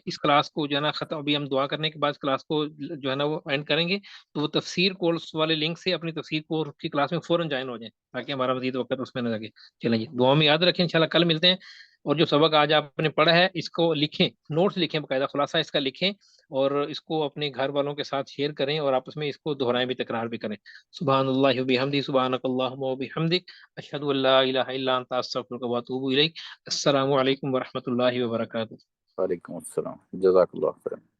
اس کلاس کو جو ہے نا ختم, ابھی ہم دعا کرنے کے بعد کلاس کو جو ہے نا وہ اینڈ کریں گے تو وہ تفسیر کورس والے لنک سے اپنی تفسیر کورس کی کلاس میں فوراً جوائن ہو جائیں تاکہ ہمارا مزید وقت اس میں نہ لگے. چلیں جی دعا میں یاد رکھیں, انشاءاللہ کل ملتے ہیں. اور جو سبق آج آپ نے پڑھا ہے اس کو لکھیں, نوٹس لکھیں, باقاعدہ خلاصہ اس کا لکھیں اور اس کو اپنے گھر والوں کے ساتھ شیئر کریں اور آپس میں اس کو دہرائیں بھی, تکرار بھی کریں. سبحان اللہ و بحمدہ, سبحانک اللہم و بحمدک, اشہد ان لا الہ الا انت استغفرک و اتوب الیک. السلام علیکم ورحمۃ اللہ وبرکاتہ. وعلیکم السلام, جزاک اللہ خیر.